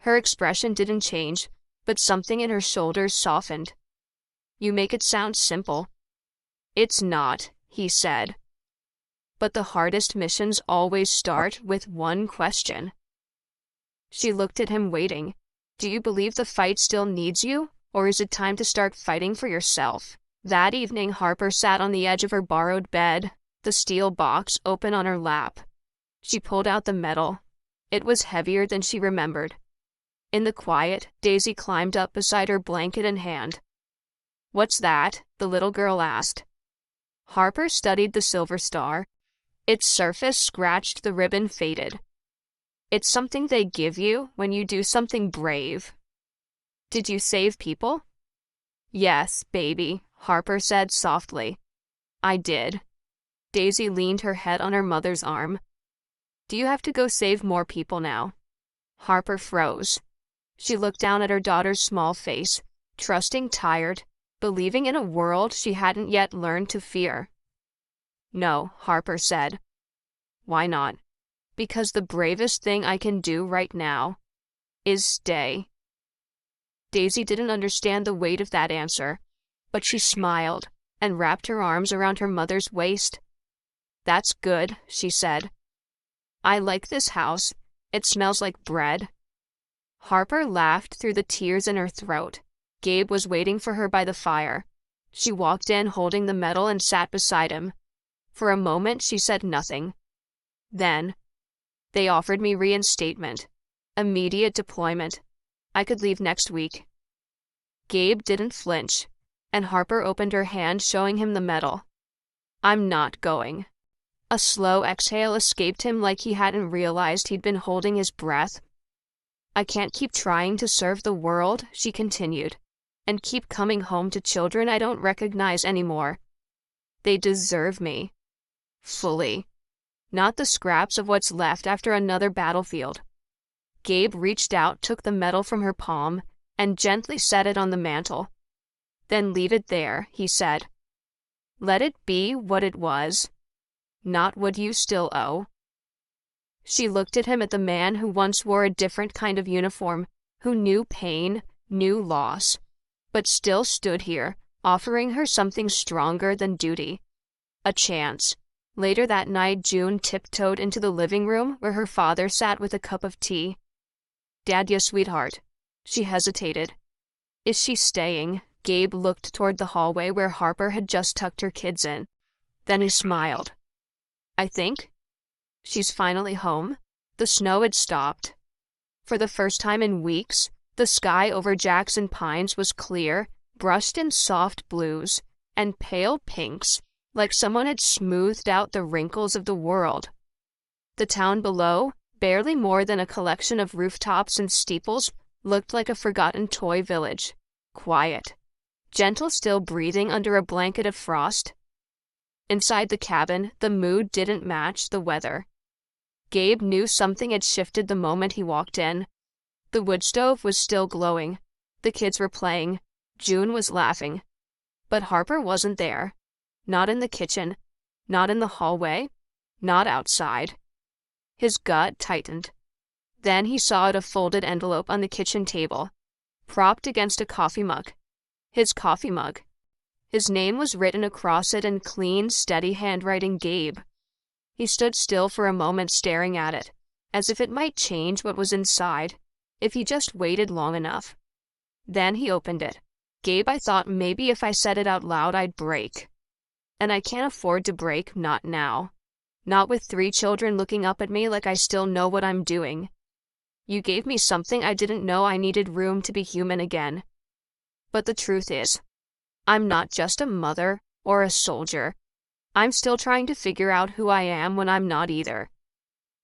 [SPEAKER 1] Her expression didn't change, but something in her shoulders softened. "You make it sound simple." "It's not," he said. "But the hardest missions always start with one question." She looked at him, waiting. "Do you believe the fight still needs you, or is it time to start fighting for yourself?" That evening, Harper sat on the edge of her borrowed bed, the steel box open on her lap. She pulled out the metal. It was heavier than she remembered. In the quiet, Daisy climbed up beside her, blanket in hand. "What's that?" the little girl asked. Harper studied the silver star. Its surface scratched, the ribbon faded. "It's something they give you when you do something brave." "Did you save people?" "Yes, baby," Harper said softly. "I did." Daisy leaned her head on her mother's arm. "Do you have to go save more people now?" Harper froze. She looked down at her daughter's small face, trusting, tired, believing in a world she hadn't yet learned to fear. "No," Harper said. "Why not?" "Because the bravest thing I can do right now is stay." Daisy didn't understand the weight of that answer, but she smiled and wrapped her arms around her mother's waist. "That's good," she said. "I like this house. It smells like bread." Harper laughed through the tears in her throat. Gabe was waiting for her by the fire. She walked in holding the medal and sat beside him. For a moment, she said nothing. Then, "They offered me reinstatement. Immediate deployment. I could leave next week." Gabe didn't flinch, and Harper opened her hand, showing him the medal. "I'm not going." A slow exhale escaped him, like he hadn't realized he'd been holding his breath. "I can't keep trying to serve the world," she continued, "and keep coming home to children I don't recognize anymore. They deserve me. Fully. Not the scraps of what's left after another battlefield. Gabe reached out, took the medal from her palm, and gently set it on the mantel. Then leave it there, he said. Let it be what it was, not what you still owe. She looked at him, at the man who once wore a different kind of uniform, who knew pain, knew loss, but still stood here, offering her something stronger than duty. A chance. Later that night, June tiptoed into the living room where her father sat with a cup of tea. Dad, you sweetheart. She hesitated. Is she staying? Gabe looked toward the hallway where Harper had just tucked her kids in. Then he smiled. I think. She's finally home. The snow had stopped. For the first time in weeks, the sky over Jackson Pines was clear, brushed in soft blues and pale pinks, like someone had smoothed out the wrinkles of the world. The town below, barely more than a collection of rooftops and steeples, looked like a forgotten toy village. Quiet. Gentle, still breathing under a blanket of frost. Inside the cabin, the mood didn't match the weather. Gabe knew something had shifted the moment he walked in. The wood stove was still glowing. The kids were playing. June was laughing. But Harper wasn't there. Not in the kitchen. Not in the hallway. Not outside. His gut tightened. Then he saw a folded envelope on the kitchen table, propped against a coffee mug. His coffee mug. His name was written across it in clean, steady handwriting. Gabe. He stood still for a moment, staring at it, as if it might change what was inside, if he just waited long enough. Then he opened it. Gabe, I thought maybe if I said it out loud I'd break. And I can't afford to break, not now. Not with 3 children looking up at me like I still know what I'm doing. You gave me something I didn't know. I needed room to be human again. But the truth is, I'm not just a mother or a soldier. I'm still trying to figure out who I am when I'm not either.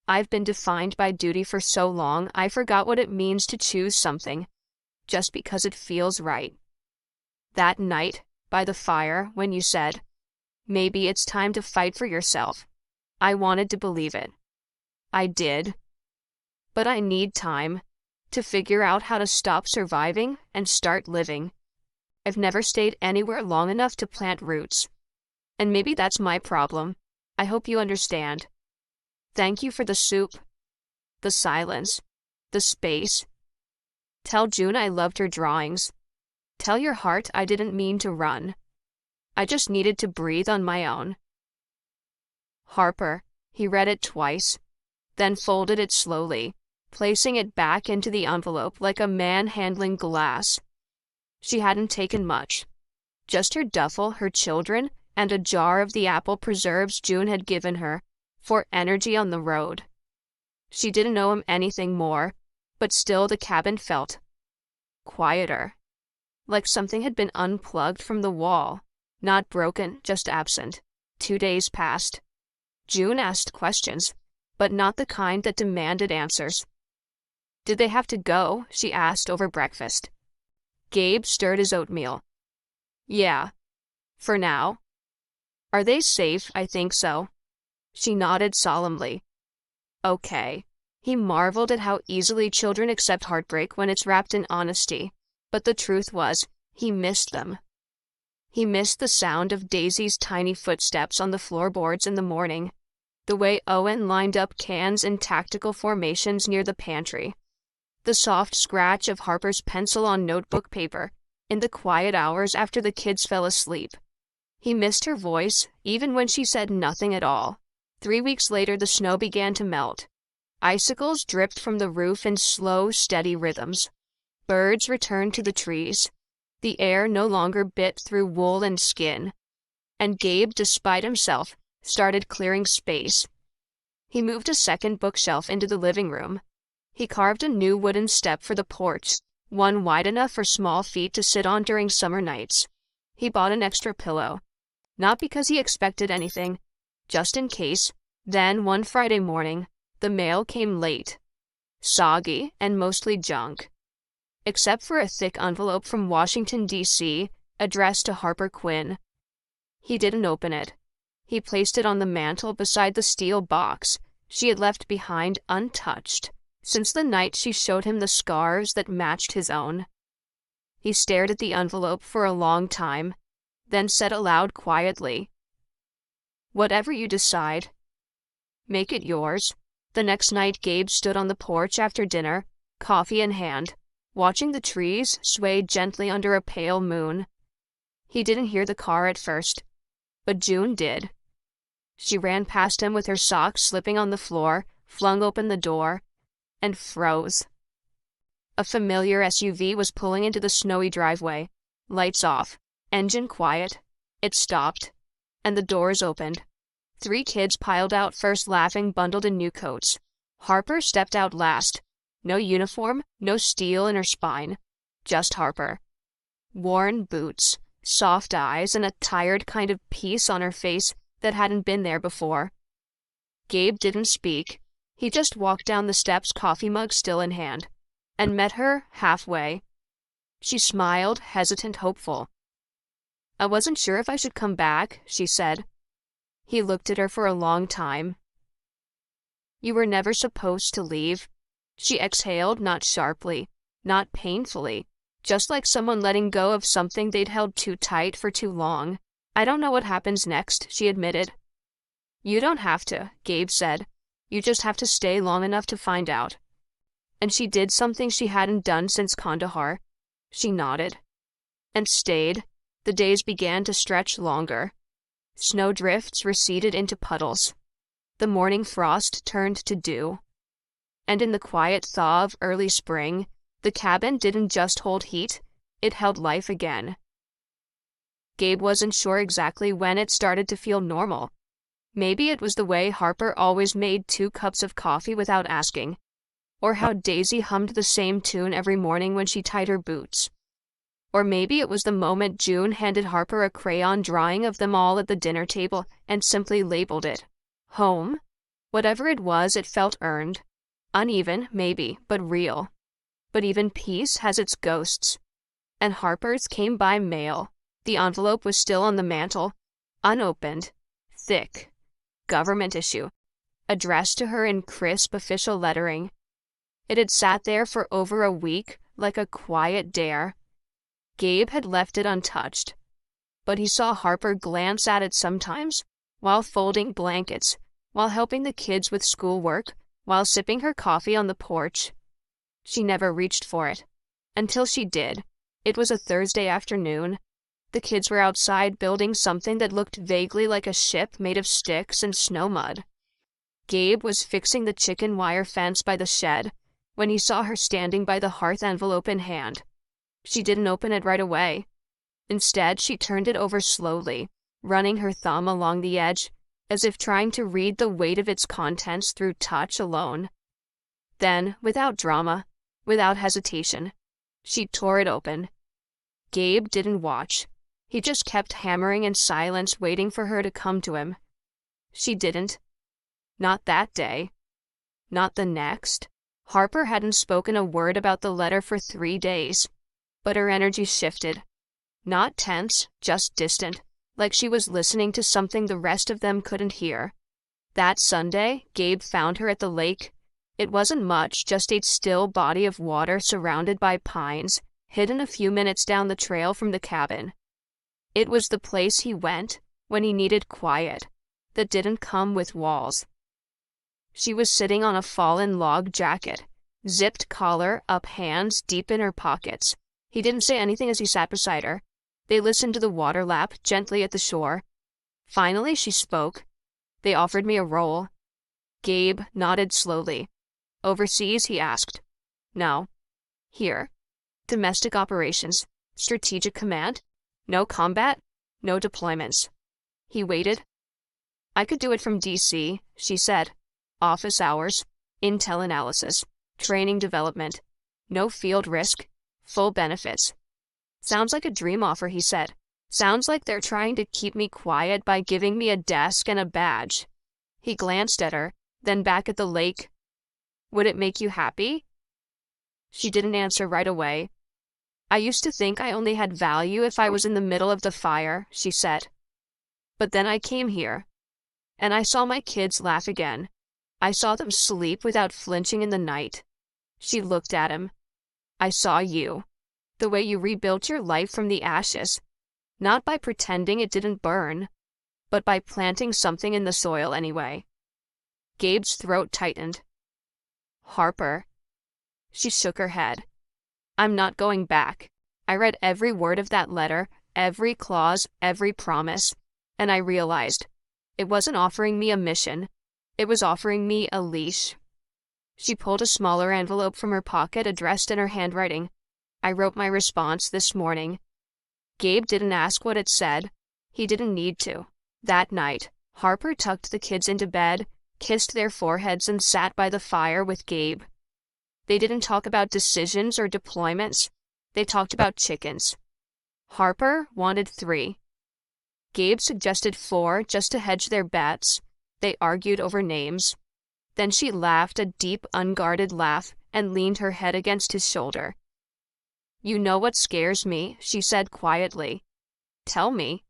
[SPEAKER 1] I've been defined by duty for so long, I forgot what it means to choose something, just because it feels right. That night, by the fire, when you said, maybe it's time to fight for yourself, I wanted to believe it. I did. But I need time to figure out how to stop surviving and start living. I've never stayed anywhere long enough to plant roots. And maybe that's my problem. I hope you understand. Thank you for the soup, the silence, the space. Tell June I loved her drawings. Tell your heart I didn't mean to run. I just needed to breathe on my own. Harper. He read it twice, then folded it slowly, placing it back into the envelope like a man handling glass. She hadn't taken much. Just her duffel, her children, and a jar of the apple preserves June had given her for energy on the road. She didn't owe him anything more, but still the cabin felt quieter, like something had been unplugged from the wall, not broken, just absent. 2 days passed. June asked questions, but not the kind that demanded answers. Did they have to go? She asked over breakfast. Gabe stirred his oatmeal. Yeah, for now. Are they safe? I think so. She nodded solemnly. Okay. He marveled at how easily children accept heartbreak when it's wrapped in honesty, but the truth was, he missed them. He missed the sound of Daisy's tiny footsteps on the floorboards in the morning, the way Owen lined up cans in tactical formations near the pantry, the soft scratch of Harper's pencil on notebook paper in the quiet hours after the kids fell asleep. He missed her voice, even when she said nothing at all. 3 weeks later, the snow began to melt. Icicles dripped from the roof in slow, steady rhythms. Birds returned to the trees. The air no longer bit through wool and skin. And Gabe, despite himself, started clearing space. He moved a second bookshelf into the living room. He carved a new wooden step for the porch, one wide enough for small feet to sit on during summer nights. He bought an extra pillow. Not because he expected anything, just in case. Then, one Friday morning, the mail came late, soggy and mostly junk, except for a thick envelope from Washington, D.C., addressed to Harper Quinn. He didn't open it. He placed it on the mantel beside the steel box she had left behind untouched since the night she showed him the scars that matched his own. He stared at the envelope for a long time, then said aloud quietly, "Whatever you decide, make it yours." The next night, Gabe stood on the porch after dinner, coffee in hand, watching the trees sway gently under a pale moon. He didn't hear the car at first, but June did. She ran past him with her socks slipping on the floor, flung open the door, and froze. A familiar SUV was pulling into the snowy driveway. Lights off, engine quiet. It stopped, and the doors opened. 3 kids piled out first, laughing, bundled in new coats. Harper stepped out last. No uniform, no steel in her spine. Just Harper. Worn boots, soft eyes, and a tired kind of peace on her face that hadn't been there before. Gabe didn't speak. He just walked down the steps, coffee mug still in hand, and met her halfway. She smiled, hesitant, hopeful. "I wasn't sure if I should come back," she said. He looked at her for a long time. "You were never supposed to leave." She exhaled, not sharply, not painfully, just like someone letting go of something they'd held too tight for too long. "I don't know what happens next," she admitted. "You don't have to," Gabe said. "You just have to stay long enough to find out." And she did something she hadn't done since Kandahar. She nodded. And stayed. The days began to stretch longer. Snowdrifts receded into puddles. The morning frost turned to dew. And in the quiet thaw of early spring, the cabin didn't just hold heat, it held life again. Gabe wasn't sure exactly when it started to feel normal. Maybe it was the way Harper always made 2 cups of coffee without asking, or how Daisy hummed the same tune every morning when she tied her boots. Or maybe it was the moment June handed Harper a crayon drawing of them all at the dinner table and simply labeled it home. Whatever it was, it felt earned. Uneven, maybe, but real. But even peace has its ghosts. And Harper's came by mail. The envelope was still on the mantel, unopened, thick. Government issue, addressed to her in crisp official lettering. It had sat there for over a week, like a quiet dare. Gabe had left it untouched, but he saw Harper glance at it sometimes, while folding blankets, while helping the kids with schoolwork, while sipping her coffee on the porch. She never reached for it, until she did. It was a Thursday afternoon. The kids were outside building something that looked vaguely like a ship made of sticks and snow mud. Gabe was fixing the chicken wire fence by the shed when he saw her standing by the hearth, envelope in hand. She didn't open it right away. Instead, she turned it over slowly, running her thumb along the edge, as if trying to read the weight of its contents through touch alone. Then, without drama, without hesitation, she tore it open. Gabe didn't watch. He just kept hammering in silence, waiting for her to come to him. She didn't. Not that day. Not the next. Harper hadn't spoken a word about the letter for 3 days, but her energy shifted. Not tense, just distant, like she was listening to something the rest of them couldn't hear. That Sunday, Gabe found her at the lake. It wasn't much, just a still body of water surrounded by pines, hidden a few minutes down the trail from the cabin. It was the place he went when he needed quiet, that didn't come with walls. She was sitting on a fallen log jacket, zipped collar up, hands deep in her pockets. He didn't say anything as he sat beside her. They listened to the water lap gently at the shore. Finally, she spoke. "They offered me a role." Gabe nodded slowly. "Overseas?" he asked. "No." "Here. Domestic operations. Strategic command. No combat. No deployments." He waited. "I could do it from DC," she said. "Office hours. Intel analysis. Training development. No field risk. Full benefits." "Sounds like a dream offer," he said. "Sounds like they're trying to keep me quiet by giving me a desk and a badge." He glanced at her, then back at the lake. "Would it make you happy?" She didn't answer right away. "I used to think I only had value if I was in the middle of the fire," she said. "But then I came here, And I saw my kids laugh again. I saw them sleep without flinching in the night. She looked at him. I saw you. The way you rebuilt your life from the ashes. Not by pretending it didn't burn, but by planting something in the soil anyway. Gabe's throat tightened. Harper. She shook her head. I'm not going back. I read every word of that letter, every clause, every promise, and I realized it wasn't offering me a mission. It was offering me a leash. She pulled a smaller envelope from her pocket, addressed in her handwriting. I wrote my response this morning. Gabe didn't ask what it said. He didn't need to. That night, Harper tucked the kids into bed, kissed their foreheads, and sat by the fire with Gabe. They didn't talk about decisions or deployments. They talked about chickens. Harper wanted 3. Gabe suggested 4 just to hedge their bets. They argued over names. Then she laughed a deep, unguarded laugh and leaned her head against his shoulder. You know what scares me, she said quietly. Tell me.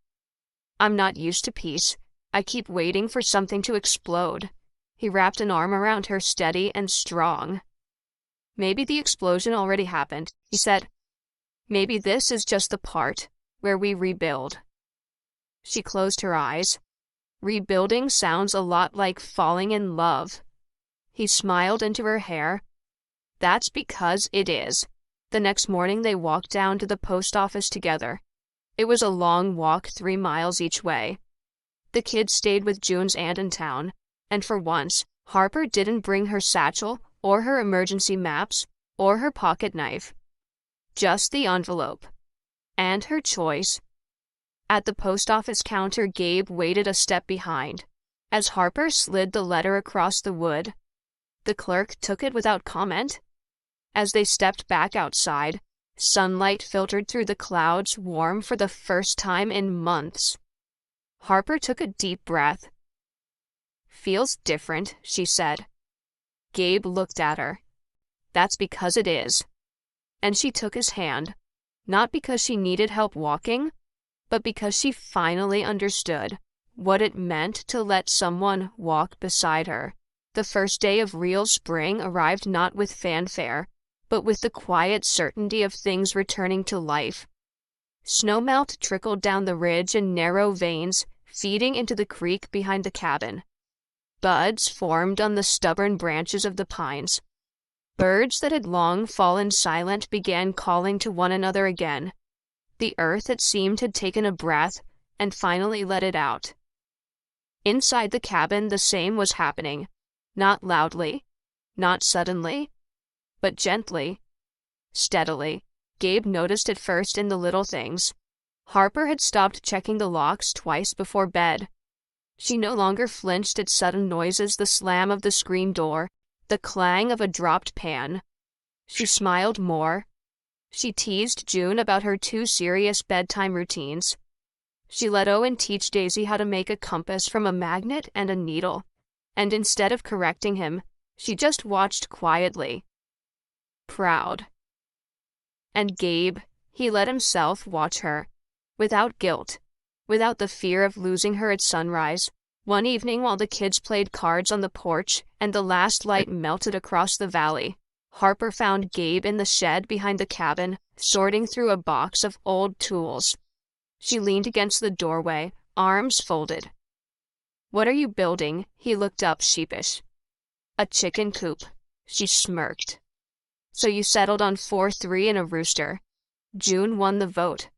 [SPEAKER 1] I'm not used to peace. I keep waiting for something to explode. He wrapped an arm around her, steady and strong. Maybe the explosion already happened, he said. Maybe this is just the part where we rebuild. She closed her eyes. Rebuilding sounds a lot like falling in love. He smiled into her hair. That's because it is. The next morning they walked down to the post office together. It was a long walk, 3 miles each way. The kids stayed with June's aunt in town, and for once, Harper didn't bring her satchel or her emergency maps or her pocket knife. Just the envelope. And her choice. At the post office counter, Gabe waited a step behind. As Harper slid the letter across the wood, the clerk took it without comment. As they stepped back outside, sunlight filtered through the clouds, warm for the first time in months. Harper took a deep breath. Feels different, she said. Gabe looked at her. That's because it is. And she took his hand, not because she needed help walking, but because she finally understood what it meant to let someone walk beside her. The first day of real spring arrived not with fanfare, but with the quiet certainty of things returning to life. Snowmelt trickled down the ridge in narrow veins, feeding into the creek behind the cabin. Buds formed on the stubborn branches of the pines. Birds that had long fallen silent began calling to one another again. The earth, it seemed, had taken a breath and finally let it out. Inside the cabin, the same was happening. Not loudly, not suddenly, but gently, steadily. Gabe noticed it first in the little things. Harper had stopped checking the locks twice before bed. She no longer flinched at sudden noises, the slam of the screen door, the clang of a dropped pan. She smiled more. She teased June about her too serious bedtime routines. She let Owen teach Daisy how to make a compass from a magnet and a needle, and instead of correcting him, she just watched quietly. Proud. And Gabe, he let himself watch her, without guilt, without the fear of losing her at sunrise. One evening while the kids played cards on the porch and the last light melted across the valley, Harper found Gabe in the shed behind the cabin, sorting through a box of old tools. She leaned against the doorway, arms folded. What are you building? He looked up, sheepish. A chicken coop. She smirked. So you settled on 4-3 and a rooster. June won the vote.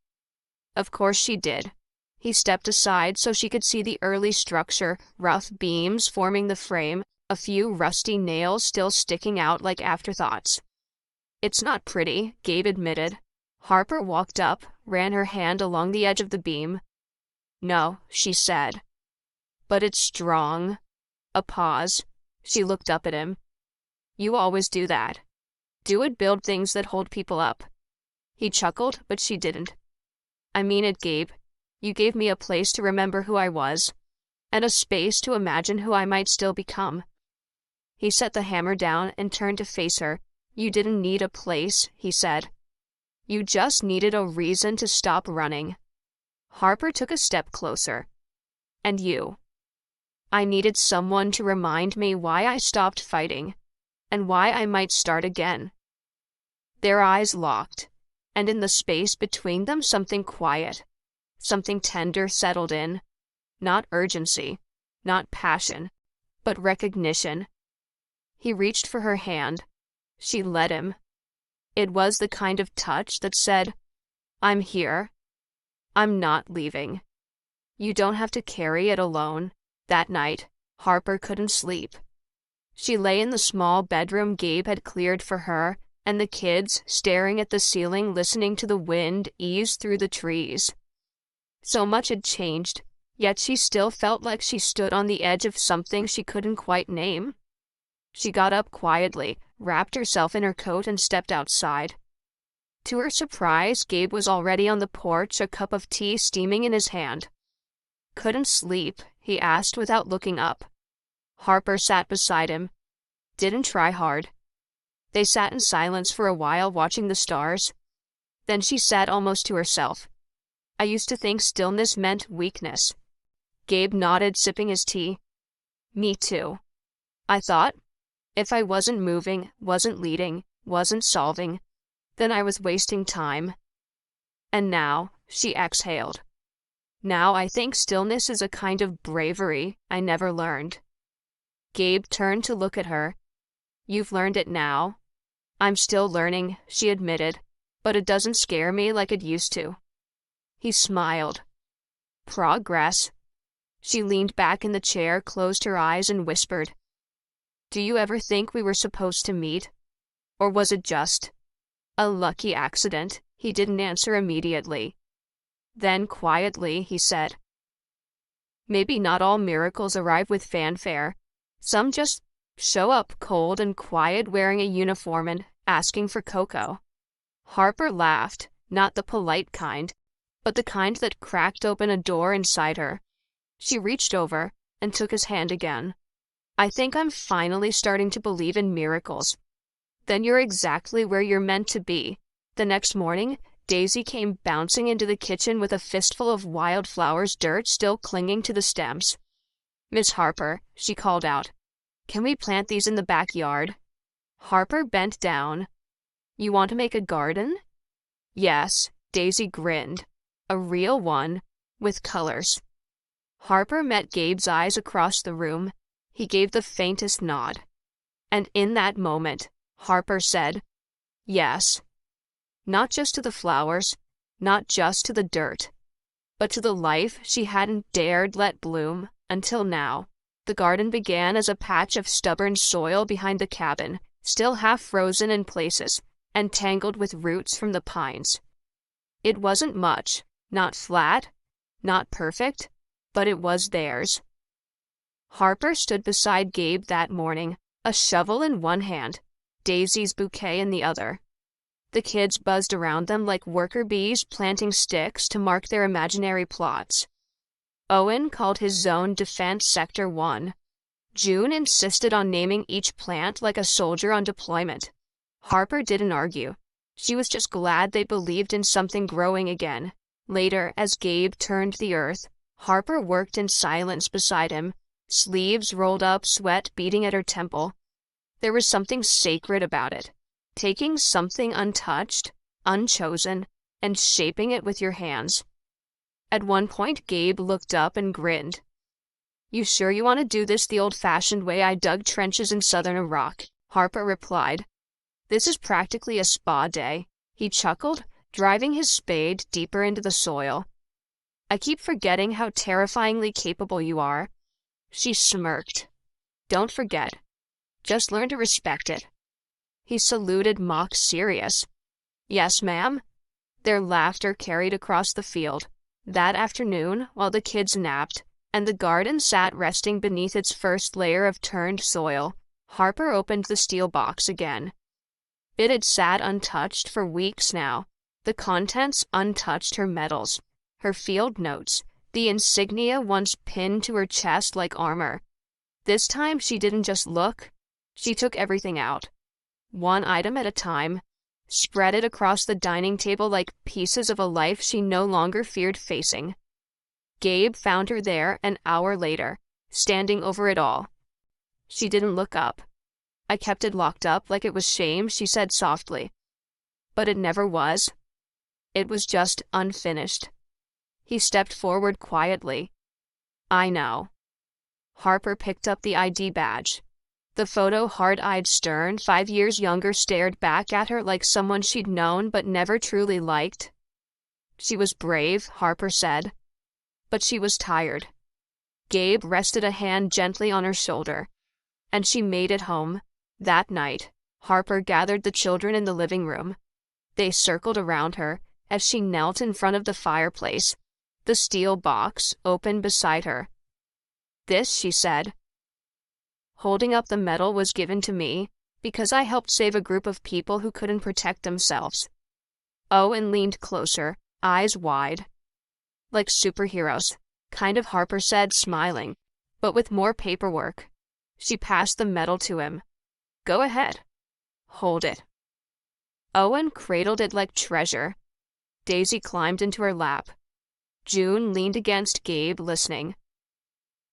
[SPEAKER 1] Of course she did. He stepped aside so she could see the early structure, rough beams forming the frame, a few rusty nails still sticking out like afterthoughts. It's not pretty, Gabe admitted. Harper walked up, ran her hand along the edge of the beam. No, she said. But it's strong. A pause. She looked up at him. You always do that. Do it, build things that hold people up. He chuckled, but she didn't. I mean it, Gabe. You gave me a place to remember who I was, and a space to imagine who I might still become. He set the hammer down and turned to face her. You didn't need a place, he said. You just needed a reason to stop running. Harper took a step closer. And you. I needed someone to remind me why I stopped fighting, and why I might start again. Their eyes locked, and in the space between them something quiet, something tender settled in. Not urgency, not passion, but recognition. He reached for her hand. She let him. It was the kind of touch that said, "I'm here. I'm not leaving. You don't have to carry it alone." That night, Harper couldn't sleep. She lay in the small bedroom Gabe had cleared for her, and the kids, staring at the ceiling, listening to the wind ease through the trees. So much had changed, yet she still felt like she stood on the edge of something she couldn't quite name. She got up quietly, wrapped herself in her coat, and stepped outside. To her surprise, Gabe was already on the porch, a cup of tea steaming in his hand. "Couldn't sleep?" he asked without looking up. Harper sat beside him. "Didn't try hard." They sat in silence for a while, watching the stars. Then she said almost to herself, "I used to think stillness meant weakness." Gabe nodded, sipping his tea. "Me too. I thought, if I wasn't moving, wasn't leading, wasn't solving, then I was wasting time. And now," she exhaled, "now I think stillness is a kind of bravery I never learned." Gabe turned to look at her. "You've learned it now." "I'm still learning," she admitted, "but it doesn't scare me like it used to." He smiled. "Progress." She leaned back in the chair, closed her eyes, and whispered, "Do you ever think we were supposed to meet? Or was it just a lucky accident?" He didn't answer immediately. Then, quietly, he said, "Maybe not all miracles arrive with fanfare. Some just show up cold and quiet, wearing a uniform and asking for cocoa." Harper laughed, not the polite kind, but the kind that cracked open a door inside her. She reached over and took his hand again. "I think I'm finally starting to believe in miracles." "Then you're exactly where you're meant to be." The next morning, Daisy came bouncing into the kitchen with a fistful of wildflowers, dirt still clinging to the stems. "Miss Harper," she called out, "can we plant these in the backyard?" Harper bent down. "You want to make a garden?" "Yes," Daisy grinned. "A real one, with colors." Harper met Gabe's eyes across the room. He gave the faintest nod. And in that moment, Harper said, "Yes." Not just to the flowers, not just to the dirt, but to the life she hadn't dared let bloom until now. The garden began as a patch of stubborn soil behind the cabin, still half frozen in places, and tangled with roots from the pines. It wasn't much, not flat, not perfect, but it was theirs. Harper stood beside Gabe that morning, a shovel in one hand, Daisy's bouquet in the other. The kids buzzed around them like worker bees planting sticks to mark their imaginary plots. Owen called his zone Defense Sector 1. June insisted on naming each plant like a soldier on deployment. Harper didn't argue. She was just glad they believed in something growing again. Later, as Gabe turned the earth, Harper worked in silence beside him, sleeves rolled up, sweat beating at her temple. There was something sacred about it. Taking something untouched, unchosen, and shaping it with your hands. At one point, Gabe looked up and grinned. "You sure you want to do this the old-fashioned way I dug trenches in southern Iraq?" Harper replied. "This is practically a spa day." He chuckled, driving his spade deeper into the soil. "I keep forgetting how terrifyingly capable you are." She smirked. "Don't forget. Just learn to respect it." He saluted, mock serious. "Yes, ma'am." Their laughter carried across the field. That afternoon, while the kids napped, and the garden sat resting beneath its first layer of turned soil, Harper opened the steel box again. It had sat untouched for weeks now. The contents untouched: her medals, her field notes, the insignia once pinned to her chest like armor. This time she didn't just look. She took everything out. One item at a time, spread it across the dining table like pieces of a life she no longer feared facing. Gabe found her there an hour later, standing over it all. She didn't look up. I kept it locked up like it was shame, she said softly. But it never was. It was just unfinished. He stepped forward quietly. I know. Harper picked up the ID badge. The photo, hard-eyed, stern, 5 years younger, stared back at her like someone she'd known but never truly liked. She was brave, Harper said, but she was tired. Gabe rested a hand gently on her shoulder, and she made it home. That night, Harper gathered the children in the living room. They circled around her as she knelt in front of the fireplace, the steel box open beside her. This, she said, holding up the medal, was given to me because I helped save a group of people who couldn't protect themselves. Owen leaned closer, eyes wide. Like superheroes, kind of, Harper said, smiling, but with more paperwork. She passed the medal to him. Go ahead. Hold it. Owen cradled it like treasure. Daisy climbed into her lap. June leaned against Gabe, listening.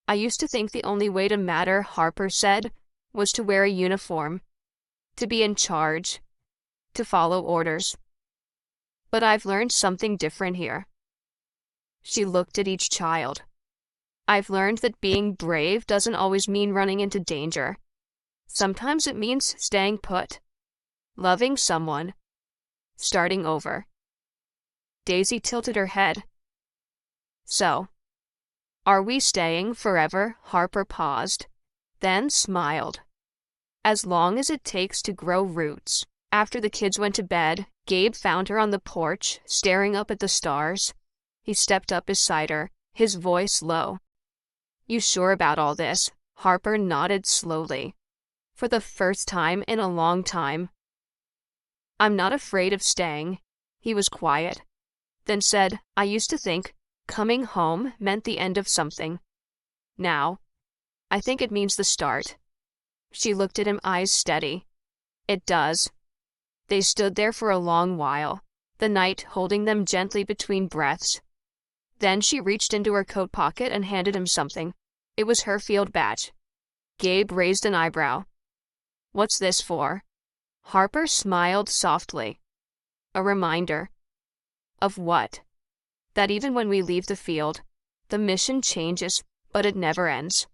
[SPEAKER 1] I used to think the only way to matter, Harper said, was to wear a uniform, to be in charge, to follow orders. But I've learned something different here. She looked at each child. I've learned that being brave doesn't always mean running into danger. Sometimes it means staying put, loving someone, starting over. Daisy tilted her head. So, are we staying forever? Harper paused, then smiled. As long as it takes to grow roots. After the kids went to bed, Gabe found her on the porch, staring up at the stars. He stepped up beside her, his voice low. You sure about all this? Harper nodded slowly. For the first time in a long time. I'm not afraid of staying. He was quiet, then said, I used to think coming home meant the end of something. Now, I think it means the start. She looked at him, eyes steady. It does. They stood there for a long while, the night holding them gently between breaths. Then she reached into her coat pocket and handed him something. It was her field badge. Gabe raised an eyebrow. What's this for? Harper smiled softly. A reminder. Of what? That even when we leave the field, the mission changes, but it never ends.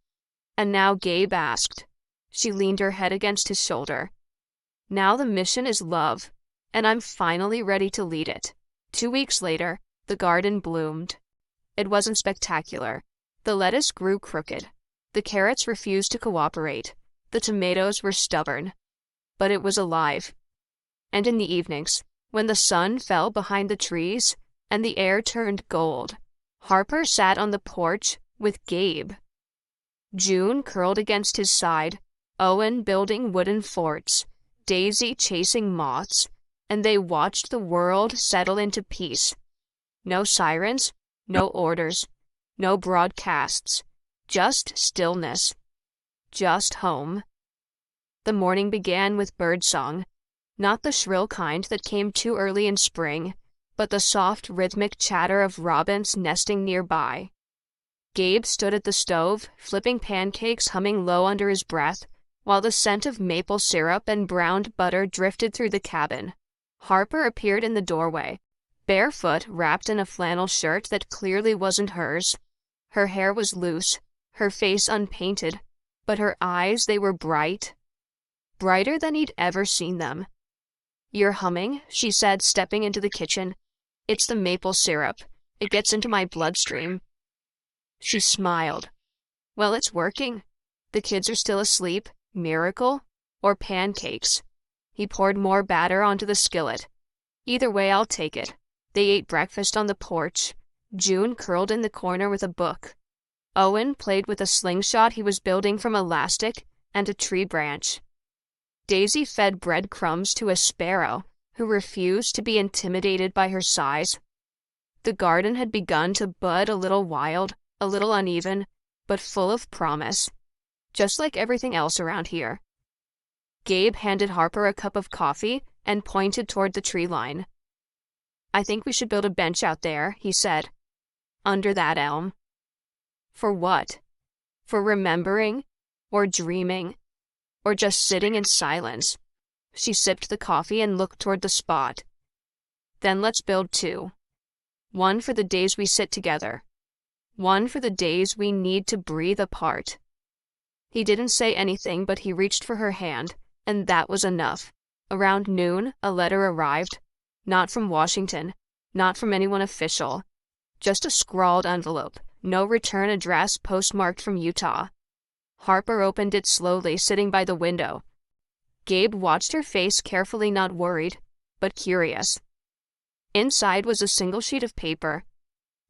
[SPEAKER 1] And now, Gabe asked. She leaned her head against his shoulder. Now the mission is love, and I'm finally ready to lead it. 2 weeks later, the garden bloomed. It wasn't spectacular. The lettuce grew crooked. The carrots refused to cooperate. The tomatoes were stubborn. But it was alive. And in the evenings, when the sun fell behind the trees and the air turned gold, Harper sat on the porch with Gabe. June curled against his side, Owen building wooden forts, Daisy chasing moths, and they watched the world settle into peace. No sirens, no orders, no broadcasts, just stillness, just home. The morning began with birdsong, not the shrill kind that came too early in spring, but the soft rhythmic chatter of robins nesting nearby. Gabe stood at the stove, flipping pancakes, humming low under his breath, while the scent of maple syrup and browned butter drifted through the cabin. Harper appeared in the doorway, barefoot, wrapped in a flannel shirt that clearly wasn't hers. Her hair was loose, her face unpainted, but her eyes, they were bright. Brighter than he'd ever seen them. You're humming, she said, stepping into the kitchen. It's the maple syrup. It gets into my bloodstream. She smiled. Well, it's working. The kids are still asleep. Miracle? Or pancakes? He poured more batter onto the skillet. Either way, I'll take it. They ate breakfast on the porch. June curled in the corner with a book. Owen played with a slingshot he was building from elastic and a tree branch. Daisy fed breadcrumbs to a sparrow who refused to be intimidated by her size. The garden had begun to bud, a little wild, a little uneven, but full of promise, just like everything else around here. Gabe handed Harper a cup of coffee and pointed toward the tree line. I think we should build a bench out there, he said. Under that elm. For what? For remembering, or dreaming, or just sitting in silence. She sipped the coffee and looked toward the spot. Then let's build two. One for the days we sit together. One for the days we need to breathe apart. He didn't say anything, but he reached for her hand, and that was enough. Around noon, a letter arrived. Not from Washington, not from anyone official. Just a scrawled envelope, no return address, postmarked from Utah. Harper opened it slowly, sitting by the window. Gabe watched her face carefully, not worried, but curious. Inside was a single sheet of paper.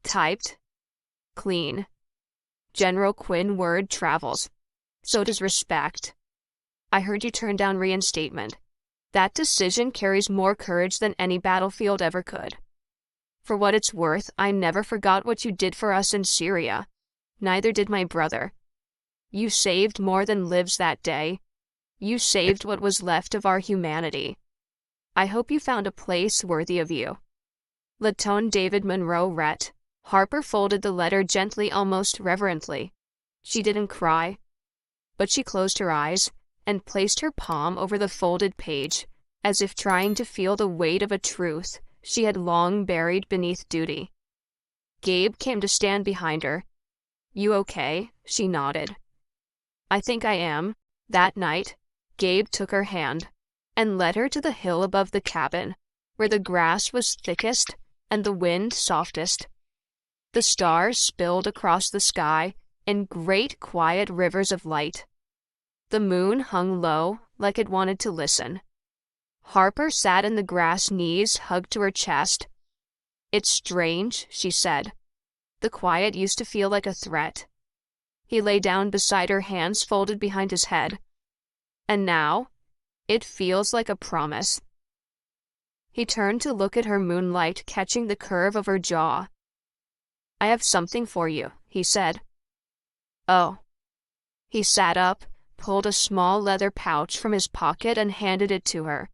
[SPEAKER 1] Typed. Clean. General Quinn word travels. So does respect. I heard you turn down reinstatement. That decision carries more courage than any battlefield ever could. For what it's worth, I never forgot what you did for us in Syria. Neither did my brother. You saved more than lives that day. You saved what was left of our humanity. I hope you found a place worthy of you. Latone David Monroe Rhett. Harper folded the letter gently, almost reverently. She didn't cry, but she closed her eyes and placed her palm over the folded page, as if trying to feel the weight of a truth she had long buried beneath duty. Gabe came to stand behind her. You okay? She nodded. I think I am. That night, Gabe took her hand and led her to the hill above the cabin, where the grass was thickest and the wind softest. The stars spilled across the sky in great quiet rivers of light. The moon hung low, like it wanted to listen. Harper sat in the grass, knees hugged to her chest. It's strange, she said. The quiet used to feel like a threat. He lay down beside her, hands folded behind his head. And now, it feels like a promise. He turned to look at her, moonlight catching the curve of her jaw. I have something for you, he said. Oh. He sat up, pulled a small leather pouch from his pocket and handed it to her.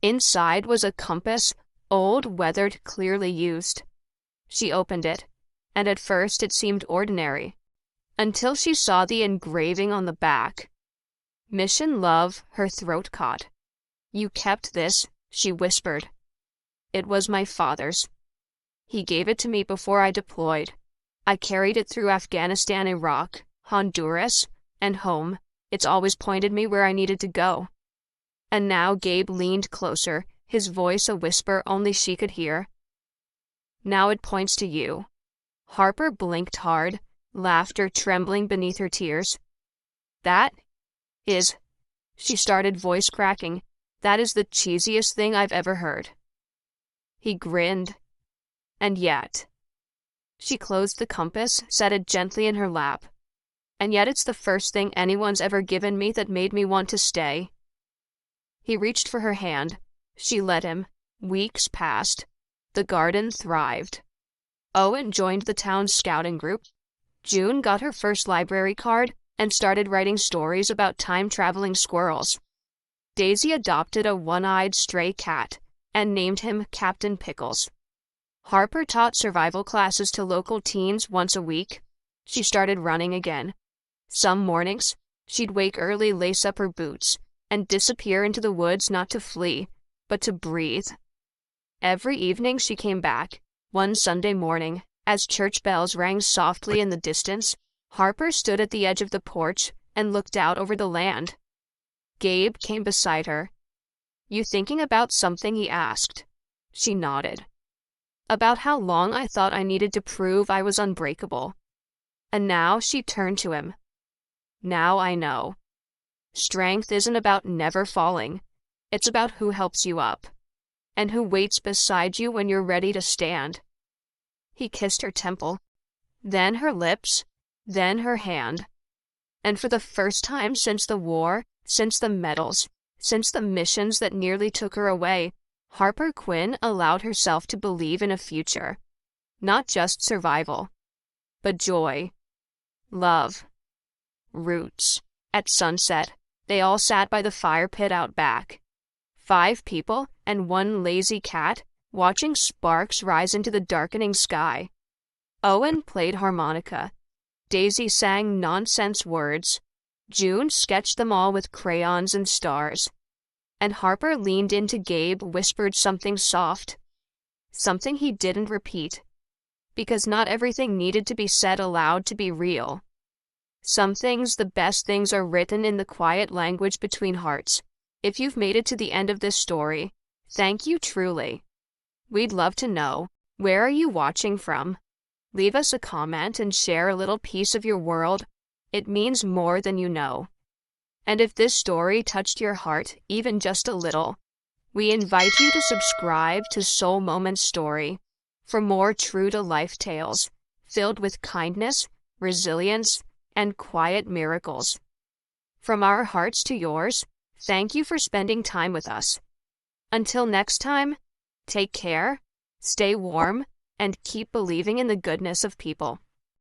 [SPEAKER 1] Inside was a compass, old, weathered, clearly used. She opened it, and at first it seemed ordinary, until she saw the engraving on the back. Mission Love. Her throat caught. You kept this, she whispered. It was my father's. He gave it to me before I deployed. I carried it through Afghanistan, Iraq, Honduras, and home. It's always pointed me where I needed to go. And now Gabe leaned closer, his voice a whisper only she could hear. Now it points to you. Harper blinked hard, laughter trembling beneath her tears. That is, she started, voice cracking, that is the cheesiest thing I've ever heard. He grinned. And yet. She closed the compass, set it gently in her lap. And yet it's the first thing anyone's ever given me that made me want to stay. He reached for her hand. She let him. Weeks passed. The garden thrived. Owen joined the town's scouting group. June got her first library card and started writing stories about time-traveling squirrels. Daisy adopted a one-eyed stray cat and named him Captain Pickles. Harper taught survival classes to local teens once a week. She started running again. Some mornings, she'd wake early, lace up her boots, and disappear into the woods, not to flee, but to breathe. Every evening she came back. One Sunday morning, as church bells rang softly in the distance, Harper stood at the edge of the porch and looked out over the land. Gabe came beside her. You thinking about something? He asked. She nodded. About how long I thought I needed to prove I was unbreakable. And now she turned to him. Now I know. Strength isn't about never falling. It's about who helps you up, and who waits beside you when you're ready to stand. He kissed her temple, then her lips, then her hand. And for the first time since the war, since the medals, since the missions that nearly took her away, Harper Quinn allowed herself to believe in a future. Not just survival, but joy, love, roots. At sunset, they all sat by the fire pit out back. 5 people and 1 lazy cat, watching sparks rise into the darkening sky. Owen played harmonica. Daisy sang nonsense words. June sketched them all with crayons and stars. And Harper leaned into Gabe, whispered something soft, something he didn't repeat, because not everything needed to be said aloud to be real. Some things, the best things, are written in the quiet language between hearts. If you've made it to the end of this story, thank you truly. We'd love to know, where are you watching from? Leave us a comment and share a little piece of your world. It means more than you know. And if this story touched your heart even just a little, we invite you to subscribe to Soul Moments Story for more true-to-life tales filled with kindness, resilience, and quiet miracles. From our hearts to yours, thank you for spending time with us. Until next time, take care, stay warm, and keep believing in the goodness of people.